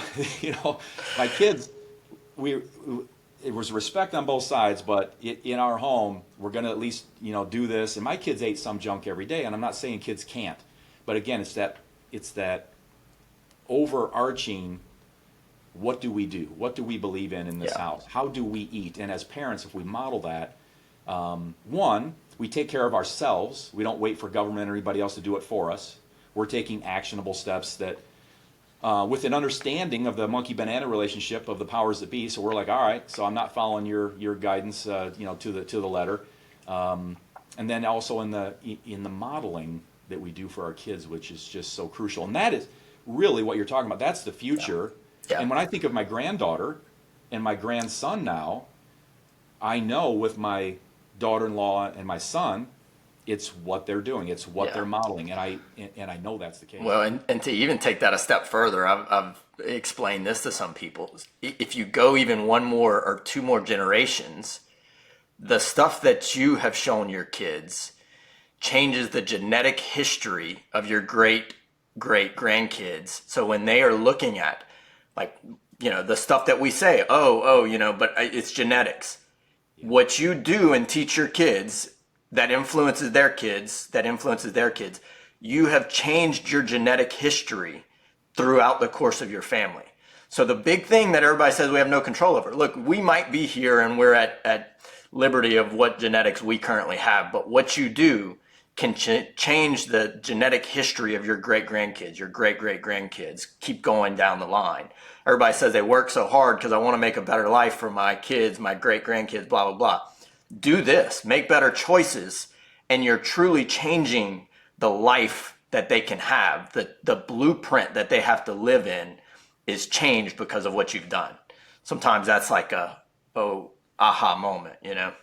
my kids, it was respect on both sides, but in our home, we're going to at least, do this. And my kids ate some junk every day, and I'm not saying kids can't, but again, it's that overarching. What do we do? What do we believe in this house? How do we eat? And as parents, if we model that, one, we take care of ourselves. We don't wait for government or anybody else to do it for us. We're taking actionable steps that, with an understanding of the monkey-banana relationship of the powers that be. So we're like, all right, so I'm not following your guidance, to the letter. And then also in the modeling that we do for our kids, which is just so crucial. And that is really what you're talking about. That's the future. Yeah. And when I think of my granddaughter and my grandson now, I know with my daughter-in-law and my son, it's what they're doing. It's what they're modeling, and I know that's the case. Well, and to even take that a step further, I've explained this to some people. If you go even one more or two more generations, the stuff that you have shown your kids changes the genetic history of your great grandkids. So when they are looking at, like, the stuff that we say, but it's genetics. What you do and teach your kids that influences their kids, you have changed your genetic history throughout the course of your family. So the big thing that everybody says we have no control over, look, we might be here and we're at liberty of what genetics we currently have, but what you do can change the genetic history of your great-grandkids, your great-great-grandkids, keep going down the line. Everybody says they work so hard because I want to make a better life for my kids, my great-grandkids, blah, blah, blah. Do this, make better choices, and you're truly changing the life that they can have. The blueprint that they have to live in is changed because of what you've done. Sometimes that's like aha moment, It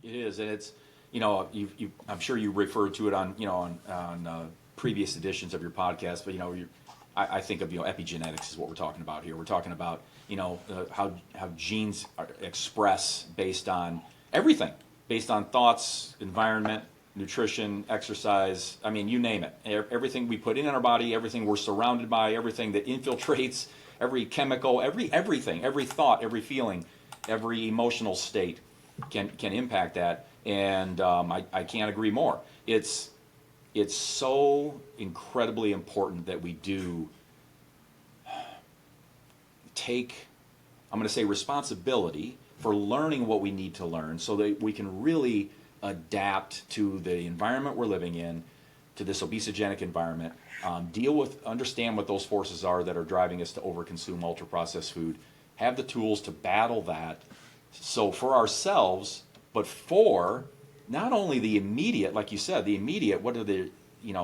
is, and it's, I'm sure you referred to it on previous editions of your podcast, but I think of epigenetics is what we're talking about here. We're talking about how genes express based on everything, based on thoughts, environment, nutrition, exercise. I mean, you name it. Everything we put in our body, everything we're surrounded by, everything that infiltrates, every chemical, everything, every thought, every feeling, every emotional state can impact that. And I can't agree more. It's so incredibly important that we do take, I'm going to say, responsibility for learning what we need to learn so that we can really adapt to the environment we're living in, to this obesogenic environment, understand what those forces are that are driving us to overconsume ultra-processed food, have the tools to battle that. So for ourselves, but for not only the immediate, like you said, what are the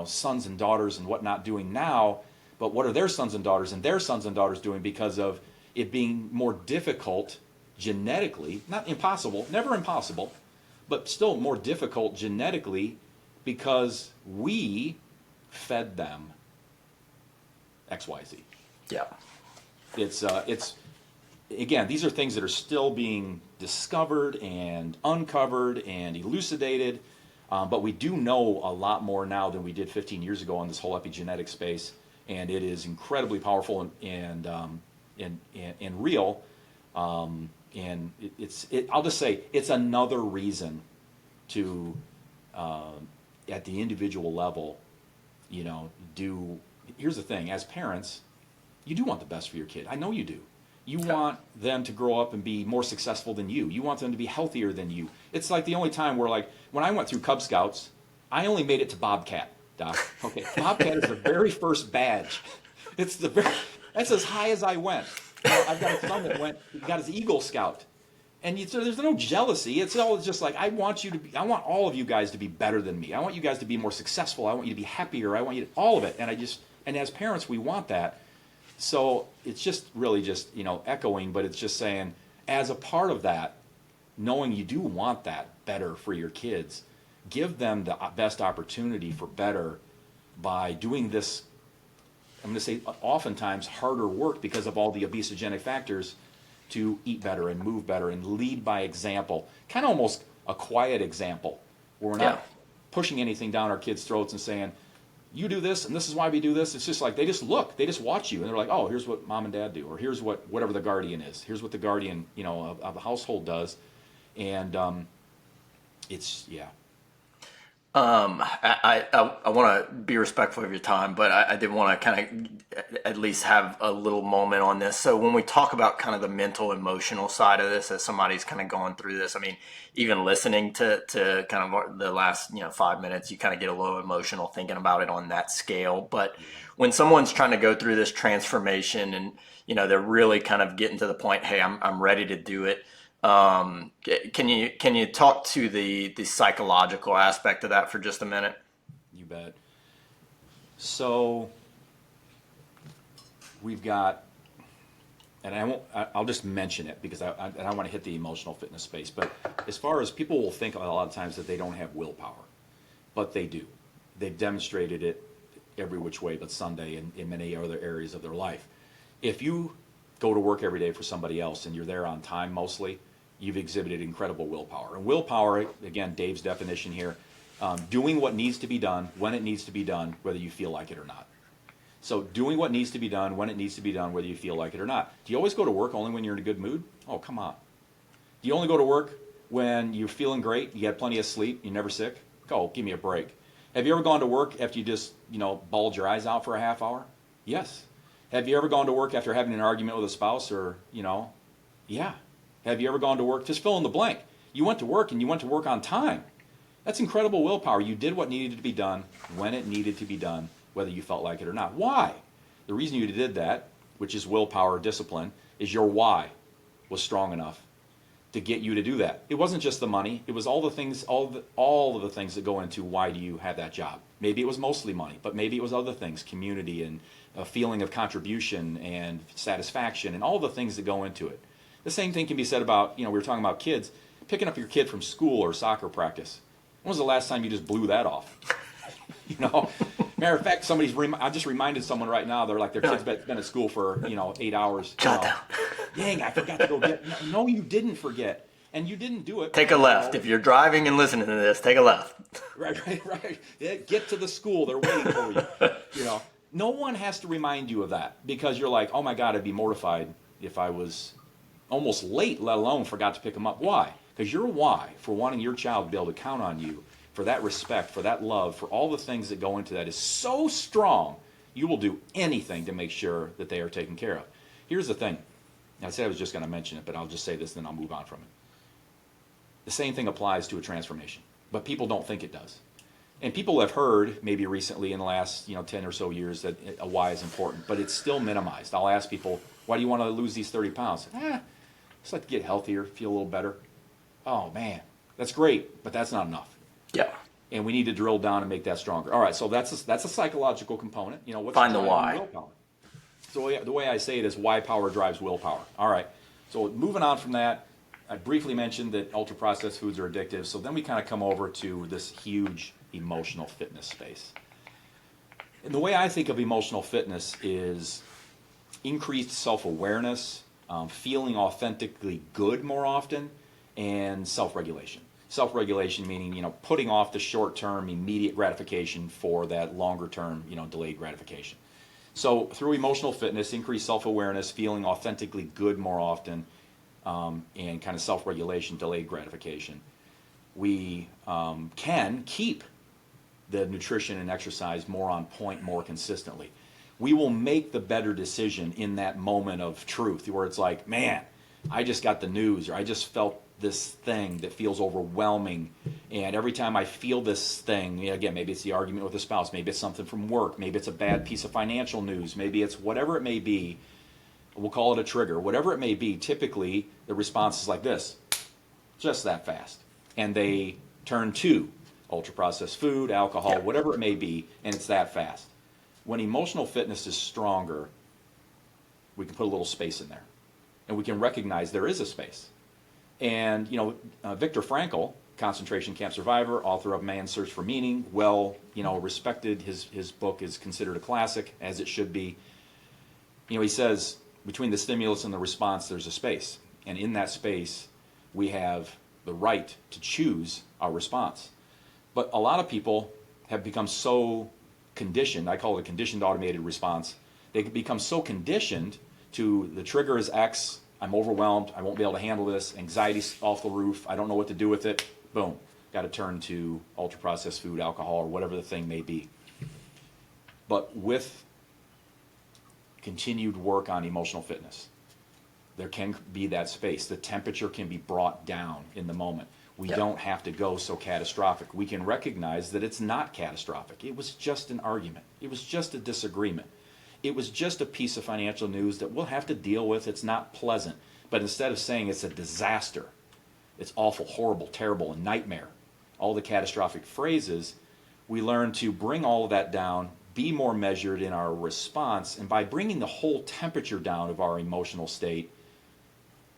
sons and daughters and whatnot doing now, but what are their sons and daughters doing because of it being more difficult genetically, not impossible, never impossible, but still more difficult genetically because we fed them XYZ. Yeah. It's again, these are things that are still being discovered and uncovered and elucidated, but we do know a lot more now than we did 15 years ago on this whole epigenetic space, and it is incredibly powerful and real. And I'll just say it's another reason to, at the individual level, do. Here's the thing: as parents, you do want the best for your kid. I know you do. You want them to grow up and be more successful than you. You want them to be healthier than you. It's like the only time where, like, when I went through Cub Scouts, I only made it to Bobcat, Doc. Okay, Bobcat is the very first badge. That's as high as I went. I've got a son that got his Eagle Scout. And so there's no jealousy. It's all just like, I want all of you guys to be better than me. I want you guys to be more successful. I want you to be happier. I want you to, all of it. And as parents, we want that. So it's just really just, echoing, but it's just saying, as a part of that, knowing you do want that better for your kids, give them the best opportunity for better by doing this, I'm going to say oftentimes harder work because of all the obesogenic factors, to eat better and move better and lead by example. Kind of almost a quiet example where we're not pushing anything down our kids' throats and saying, you do this and this is why we do this. It's just like they just watch you and they're like, oh, here's what mom and dad do, or here's whatever the guardian is. Here's what the guardian, of the household does. And it's, yeah. I want to be respectful of your time, but I did want to kind of at least have a little moment on this. So when we talk about kind of the mental, emotional side of this, as somebody's kind of going through this, I mean, even listening to kind of the last, 5 minutes, you kind of get a little emotional thinking about it on that scale. But when someone's trying to go through this transformation and, they're really kind of getting to the point, hey, I'm ready to do it. Can you talk to the psychological aspect of that for just a minute? You bet. So we've got, and I'll just mention it because I want to hit the emotional fitness space. But as far as people will think a lot of times that they don't have willpower, but they do. They've demonstrated it every which way but Sunday in many other areas of their life. If you go to work every day for somebody else and you're there on time mostly, you've exhibited incredible willpower. And willpower, again, Dave's definition here, doing what needs to be done when it needs to be done, whether you feel like it or not. So doing what needs to be done when it needs to be done, whether you feel like it or not. Do you always go to work only when you're in a good mood? Oh, come on. Do you only go to work when you're feeling great, you had plenty of sleep, you're never sick? Oh, give me a break. Have you ever gone to work after you just, bawled your eyes out for a half hour? Yes. Have you ever gone to work after having an argument with a spouse or, Yeah. Have you ever gone to work? Just fill in the blank. You went to work and you went to work on time. That's incredible willpower. You did what needed to be done when it needed to be done, whether you felt like it or not. Why? The reason you did that, which is willpower, discipline, is your why was strong enough to get you to do that. It wasn't just the money. It was all the things, all of the things that go into why do you have that job. Maybe it was mostly money, but maybe it was other things, community and a feeling of contribution and satisfaction and all the things that go into it. The same thing can be said about, we were talking about kids, picking up your kid from school or soccer practice. When was the last time you just blew that off? Matter of fact, I just reminded someone right now, they're like, their kid's been at school for, 8 hours. Shut down. Dang, I forgot to go get, no, you didn't forget. And you didn't do it. Take a left. If you're driving and listening to this, take a left. Right. Yeah, get to the school. They're waiting for you. No one has to remind you of that because you're like, oh my God, I'd be mortified if I was almost late, let alone forgot to pick them up. Why? Because your why for wanting your child to be able to count on you, for that respect, for that love, for all the things that go into that is so strong, you will do anything to make sure that they are taken care of. Here's the thing. I said I was just going to mention it, but I'll just say this, then I'll move on from it. The same thing applies to a transformation, but people don't think it does. And people have heard, maybe recently in the last 10 or so years, that a why is important, but it's still minimized. I'll ask people, why do you want to lose these 30 pounds? Just like to get healthier, feel a little better. Oh, man, that's great, but that's not enough. Yeah. And we need to drill down and make that stronger. All right, so that's a psychological component. What's Find the why. Willpower? So the way I say it is why power drives willpower. All right, so moving on from that, I briefly mentioned that ultra-processed foods are addictive, so then we kind of come over to this huge emotional fitness space. And the way I think of emotional fitness is increased self-awareness, feeling authentically good more often, and self-regulation. Self-regulation meaning, putting off the short-term immediate gratification for that longer-term, delayed gratification. So through emotional fitness, increased self-awareness, feeling authentically good more often, and kind of self-regulation, delayed gratification, we can keep the nutrition and exercise more on point, more consistently. We will make the better decision in that moment of truth where it's like, man, I just got the news, or I just felt this thing that feels overwhelming, and every time I feel this thing, again, maybe it's the argument with a spouse, maybe it's something from work, maybe it's a bad piece of financial news, maybe it's whatever it may be, we'll call it a trigger, whatever it may be, typically the response is like this. just that fast. And they turn to ultra processed food, alcohol, Yeah. whatever it may be, and it's that fast. When emotional fitness is stronger, we can put a little space in there, and we can recognize there is a space. And Viktor Frankl, concentration camp survivor, author of Man's Search for Meaning, respected. His book is considered a classic, as it should be. He says between the stimulus and the response, there's a space, and in that space, we have the right to choose our response. But a lot of people have become so conditioned. I call it a conditioned automated response. They become so conditioned to the trigger is X. I'm overwhelmed. I won't be able to handle this. Anxiety's off the roof. I don't know what to do with it. Boom. Got to turn to ultra-processed food, alcohol, or whatever the thing may be. But with continued work on emotional fitness, there can be that space. The temperature can be brought down in the moment. We don't have to go so catastrophic. We can recognize that it's not catastrophic. It was just an argument. It was just a disagreement. It was just a piece of financial news that we'll have to deal with. It's not pleasant. But instead of saying it's a disaster, it's awful, horrible, terrible, a nightmare, all the catastrophic phrases, we learn to bring all of that down, be more measured in our response, and by bringing the whole temperature down of our emotional state,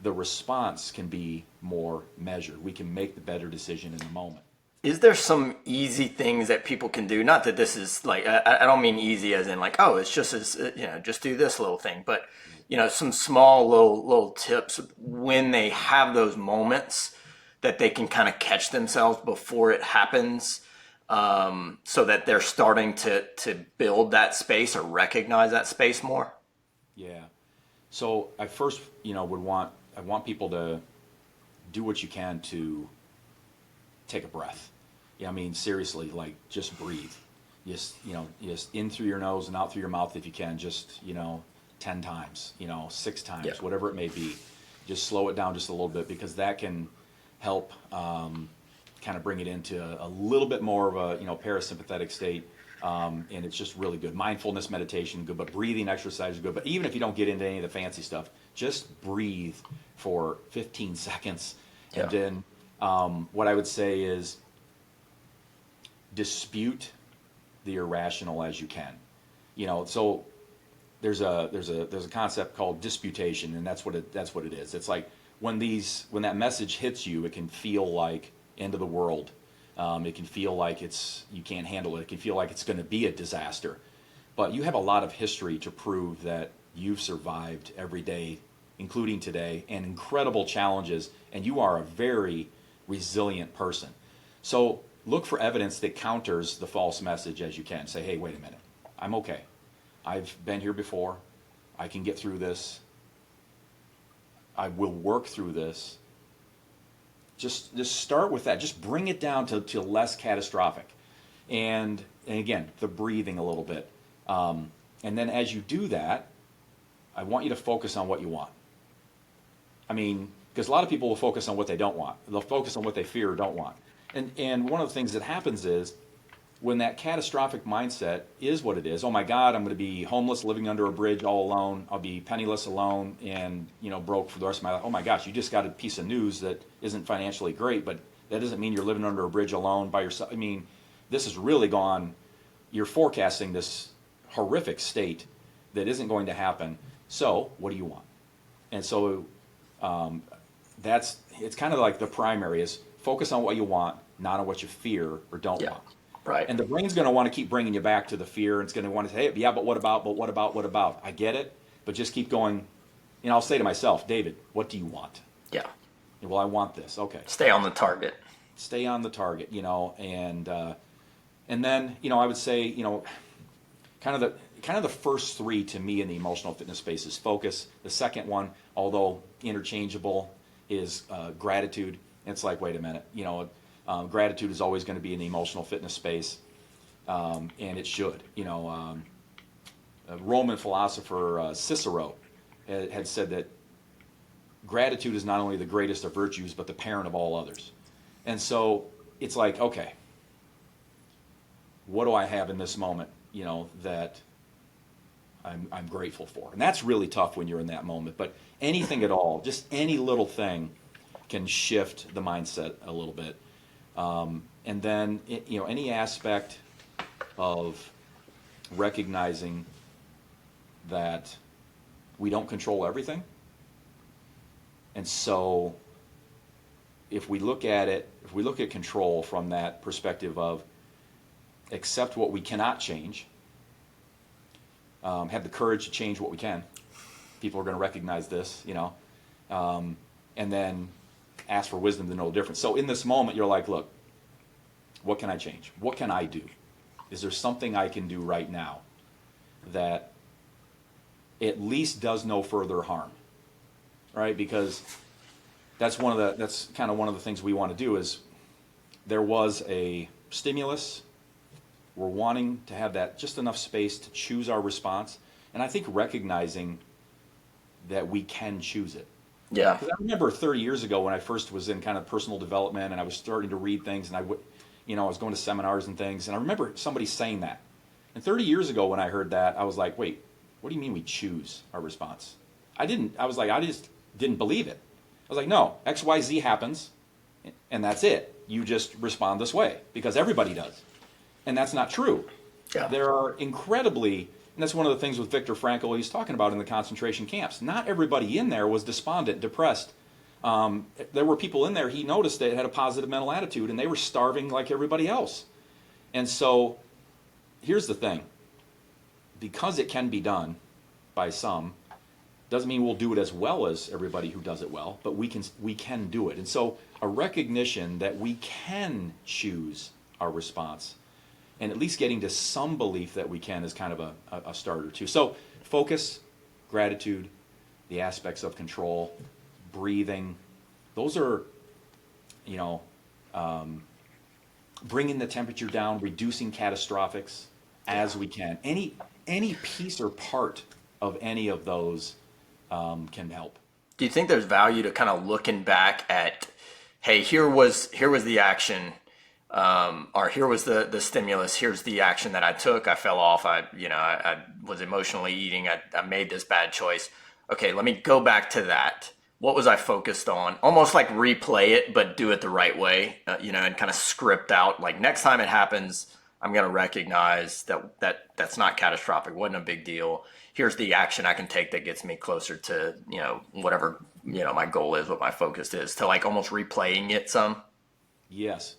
the response can be more measured. We can make the better decision in the moment. Is there some easy things that people can do? Not that this is like, I don't mean easy as in like, oh, it's just as, just do this little thing, but, some small little tips when they have those moments that they can kind of catch themselves before it happens, so that they're starting to build that space or recognize that space more? Yeah. So I first, I want people to do what you can to take a breath. Seriously, like just breathe. Just in through your nose and out through your mouth if you can, just, 10 times, 6 times, whatever it may be. Just slow it down just a little bit, because that can help kind of bring it into a little bit more of a, parasympathetic state. And it's just really good. Mindfulness meditation, good, but breathing exercise is good. But even if you don't get into any of the fancy stuff, just breathe for 15 seconds. And then what I would say is dispute the irrational as you can. So there's a concept called disputation, and that's what it is. It's like when that message hits you, it can feel like end of the world. It can feel like you can't handle it. It can feel like it's going to be a disaster. But you have a lot of history to prove that you've survived every day, including today, and incredible challenges, and you are a very resilient person. So look for evidence that counters the false message as you can. Say, hey, wait a minute. I'm okay. I've been here before. I can get through this. I will work through this. Just start with that. Just bring it down to less catastrophic. And again, the breathing a little bit. And then as you do that, I want you to focus on what you want. Because a lot of people will focus on what they don't want. They'll focus on what they fear or don't want. And one of the things that happens is when that catastrophic mindset is what it is, oh my God, I'm going to be homeless, living under a bridge all alone. I'll be penniless, alone, and broke for the rest of my life. Oh my gosh, you just got a piece of news that isn't financially great, but that doesn't mean you're living under a bridge alone by yourself. This has really gone. You're forecasting this horrific state that isn't going to happen. So what do you want? And so it's kind of like the primary is focus on what you want, not on what you fear or don't want. Right. And the brain's going to want to keep bringing you back to the fear. And it's going to want to say, hey, yeah, but what about, what about? I get it, but just keep going. I'll say to myself, David, what do you want? Yeah. Well, I want this. Okay. Stay on the target. Stay on the target, and then, I would say, kind of the first three to me in the emotional fitness space is focus. The second one, although interchangeable, is gratitude. And it's like, wait a minute, gratitude is always going to be in the emotional fitness space, and it should. A Roman philosopher, Cicero, had said that gratitude is not only the greatest of virtues, but the parent of all others. And so it's like, okay, what do I have in this moment, that I'm grateful for? And that's really tough when you're in that moment. But anything at all, just any little thing can shift the mindset a little bit. And then, any aspect of recognizing that we don't control everything. And so if we look at control from that perspective of accept what we cannot change, have the courage to change what we can. People are going to recognize this, and then ask for wisdom to know the difference. So in this moment, you're like, look, what can I change? What can I do? Is there something I can do right now that at least does no further harm? Right? Because that's kind of one of the things we want to do is there was a stimulus. We're wanting to have that just enough space to choose our response. And I think recognizing that we can choose it. Yeah. Because I remember 30 years ago when I first was in kind of personal development and I was starting to read things and I was going to seminars and things. And I remember somebody saying that. And 30 years ago when I heard that, I was like, wait, what do you mean we choose our response? I just didn't believe it. I was like, no, X, Y, Z happens and that's it. You just respond this way because everybody does. And that's not true. Yeah. There are incredibly, and that's one of the things with Viktor Frankl he's talking about in the concentration camps. Not everybody in there was despondent, depressed. There were people in there he noticed that had a positive mental attitude and they were starving like everybody else. And so here's the thing. Because it can be done by some, doesn't mean we'll do it as well as everybody who does it well, but we can do it. And so a recognition that we can choose our response and at least getting to some belief that we can is kind of a starter too. So focus, gratitude, the aspects of control, breathing, those are, bringing the temperature down, reducing catastrophics as we can. Any piece or part of any of those can help. Do you think there's value to kind of looking back at, hey, here was the action, or here was the stimulus, here's the action that I took, I fell off, I was emotionally eating, I made this bad choice. Okay, let me go back to that. What was I focused on? Almost like replay it, but do it the right way, and kind of script out, like next time it happens, I'm going to recognize that's not catastrophic, wasn't a big deal. Here's the action I can take that gets me closer to, whatever, my goal is, what my focus is, to like almost replaying it some. Yes,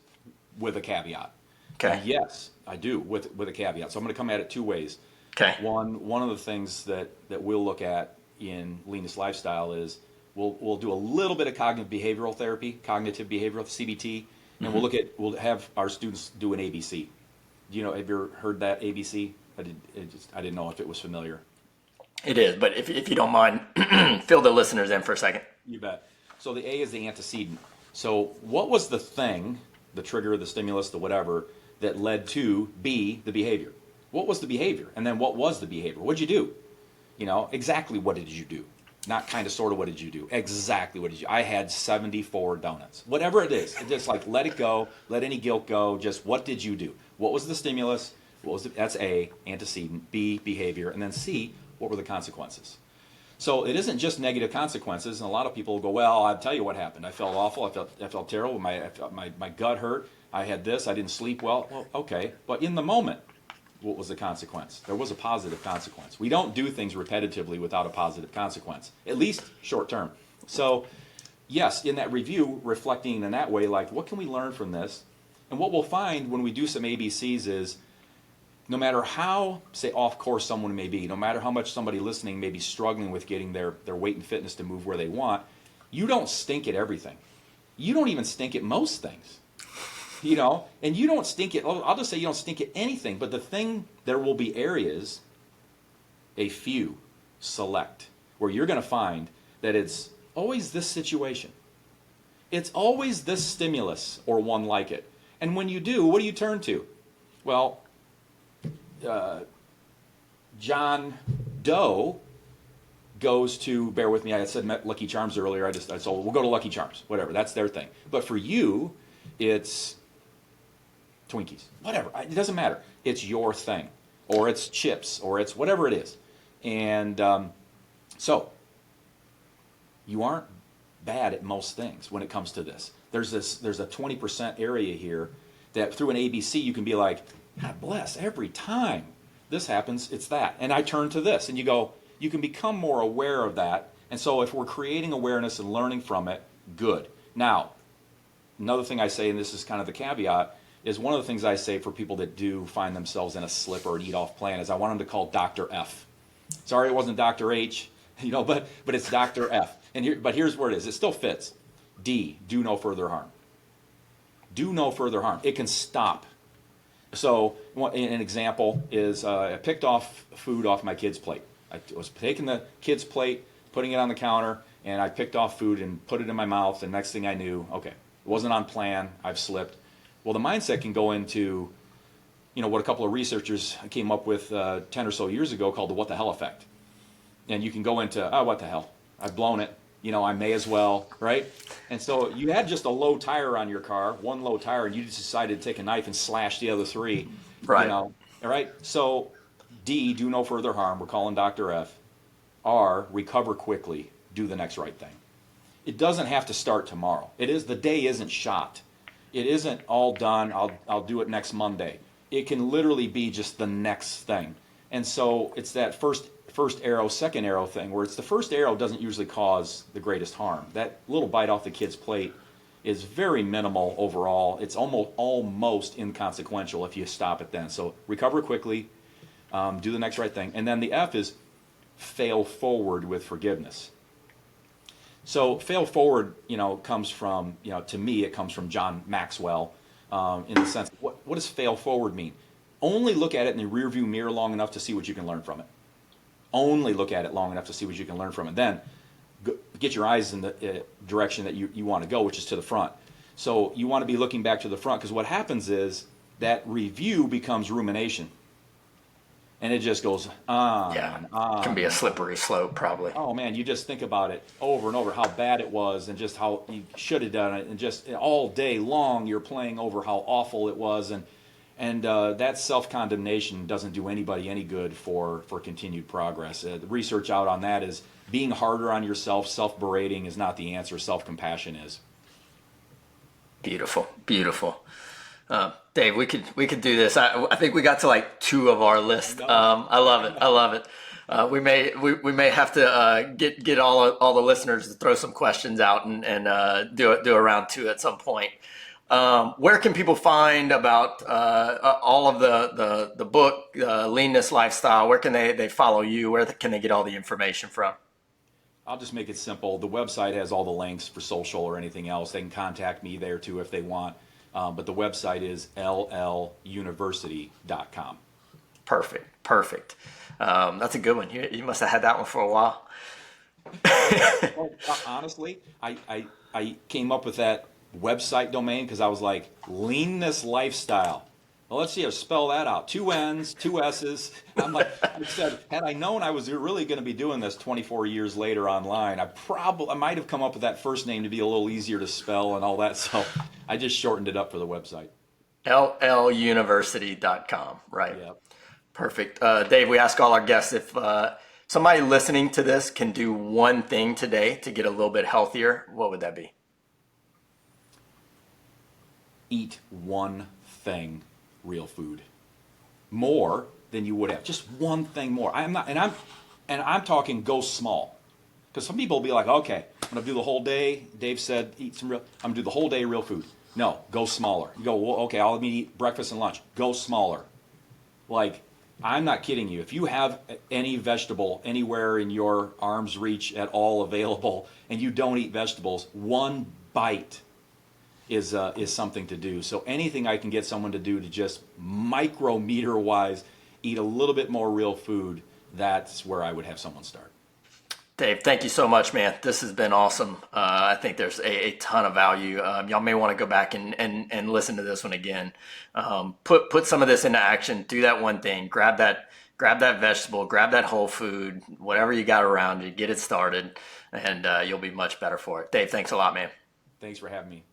with a caveat. Okay. Yes, I do, with a caveat. So I'm going to come at it two ways. Okay. One of the things that we'll look at in Leanness Lifestyle is we'll do a little bit of cognitive behavioral therapy, CBT, and we'll have our students do an ABC. Have you ever heard that ABC? I didn't know if it was familiar. It is, but if you don't mind, fill the listeners in for a second. You bet. So the A is the antecedent. So what was the thing, the trigger, the stimulus, the whatever, that led to B, the behavior? What was the behavior? And then what was the behavior? What'd you do? Exactly what did you do? Not kind of, sort of, what did you do? Exactly what did you do? I had 74 donuts. Whatever it is. It's just like, let it go. Let any guilt go. Just what did you do? What was the stimulus? That's A, antecedent. B, behavior. And then C, what were the consequences? So it isn't just negative consequences. And a lot of people go, well, I'll tell you what happened. I felt awful. I felt terrible. My gut hurt. I had this. I didn't sleep well. Well, okay. But in the moment, what was the consequence? There was a positive consequence. We don't do things repetitively without a positive consequence, at least short term. So yes, in that review, reflecting in that way, like what can we learn from this? And what we'll find when we do some ABCs is no matter how, say, off course someone may be, no matter how much somebody listening may be struggling with getting their weight and fitness to move where they want, you don't stink at everything. You don't even stink at most things. And you don't stink at, I'll just say you don't stink at anything, but there will be areas, a few, select, where you're going to find that it's always this situation. It's always this stimulus or one like it. And when you do, what do you turn to? Well, John Doe goes to, bear with me, I said Lucky Charms earlier, so we'll go to Lucky Charms, whatever, that's their thing. But for you, it's Twinkies, whatever, it doesn't matter. It's your thing, or it's chips, or it's whatever it is. And so, you aren't bad at most things when it comes to this. There's a 20% area here that through an ABC you can be like, God bless, every time this happens, it's that. And I turn to this, and you can become more aware of that. And so if we're creating awareness and learning from it, good. Now, another thing I say, and this is kind of the caveat, is one of the things I say for people that do find themselves in a slip or an eat-off plan is I want them to call Dr. F. Sorry it wasn't Dr. H, but it's Dr. F. But here's where it is. It still fits. D, do no further harm. Do no further harm. It can stop. So an example is I picked off food off my kid's plate. I was taking the kid's plate, putting it on the counter, and I picked off food and put it in my mouth, and next thing I knew, okay, it wasn't on plan, I've slipped. Well, the mindset can go into, what a couple of researchers came up with 10 or so years ago called the what the hell effect. And you can go into, oh, what the hell, I've blown it, I may as well, right? And so you had just a low tire on your car, one low tire, and you just decided to take a knife and slash the other three. Right. All right? So D, do no further harm. We're calling Dr. F. R, recover quickly. Do the next right thing. It doesn't have to start tomorrow. The day isn't shot. It isn't all done. I'll do it next Monday. It can literally be just the next thing. And so it's that first arrow, second arrow thing, where it's the first arrow doesn't usually cause the greatest harm. That little bite off the kid's plate is very minimal overall. It's almost inconsequential if you stop it then. So recover quickly, do the next right thing. And then the F is fail forward with forgiveness. So fail forward, comes from, to me, it comes from John Maxwell, in the sense, what does fail forward mean? Only look at it in the rearview mirror long enough to see what you can learn from it. Only look at it long enough to see what you can learn from it. Then get your eyes in the direction that you want to go, which is to the front. So you want to be looking back to the front, because what happens is that review becomes rumination. And it just goes on and on. It can be a slippery slope, probably. Oh, man, you just think about it over and over, how bad it was and just how you should have done it. And just all day long you're playing over how awful it was. And that self-condemnation doesn't do anybody any good for continued progress. The research out on that is being harder on yourself, self-berating is not the answer. Self-compassion is. Beautiful, beautiful. Dave, we could do this. I think we got to like 2 of our list. I love it. I love it. We may have to get all the listeners to throw some questions out and do a round 2 at some point. Where can people find about all of the book, Leanness Lifestyle? Where can they follow you? Where can they get all the information from? I'll just make it simple. The website has all the links for social or anything else. They can contact me there too if they want. But the website is lluniversity.com. Perfect. That's a good one. You must have had that one for a while. Honestly, I came up with that website domain because I was like, Leanness Lifestyle. Well, let's see, I'll spell that out. 2 N's, 2 S's. I'm like, I said, had I known I was really going to be doing this 24 years later online, I might have come up with that first name to be a little easier to spell and all that. So I just shortened it up for the website. lluniversity.com, right? Yep. Perfect. Dave, we ask all our guests if somebody listening to this can do one thing today to get a little bit healthier, what would that be? Eat one thing. Real food, more than you would have. Just one thing more. I'm talking go small, because some people will be like, okay, I'm gonna do the whole day. Dave said eat some real. I'm gonna do the whole day real food. No, go smaller. You go, well, okay, I'll eat breakfast and lunch. Go smaller. Like, I'm not kidding you. If you have any vegetable anywhere in your arm's reach at all available, and you don't eat vegetables, one bite is something to do. So anything I can get someone to do to just micrometer wise eat a little bit more real food, that's where I would have someone start. Dave, thank you so much, man. This has been awesome. I think there's a ton of value. Y'all may want to go back and listen to this one again. Put some of this into action. Do that one thing. Grab that vegetable, grab that whole food, whatever you got around you, get it started, and you'll be much better for it. Dave, thanks a lot, man. Thanks for having me.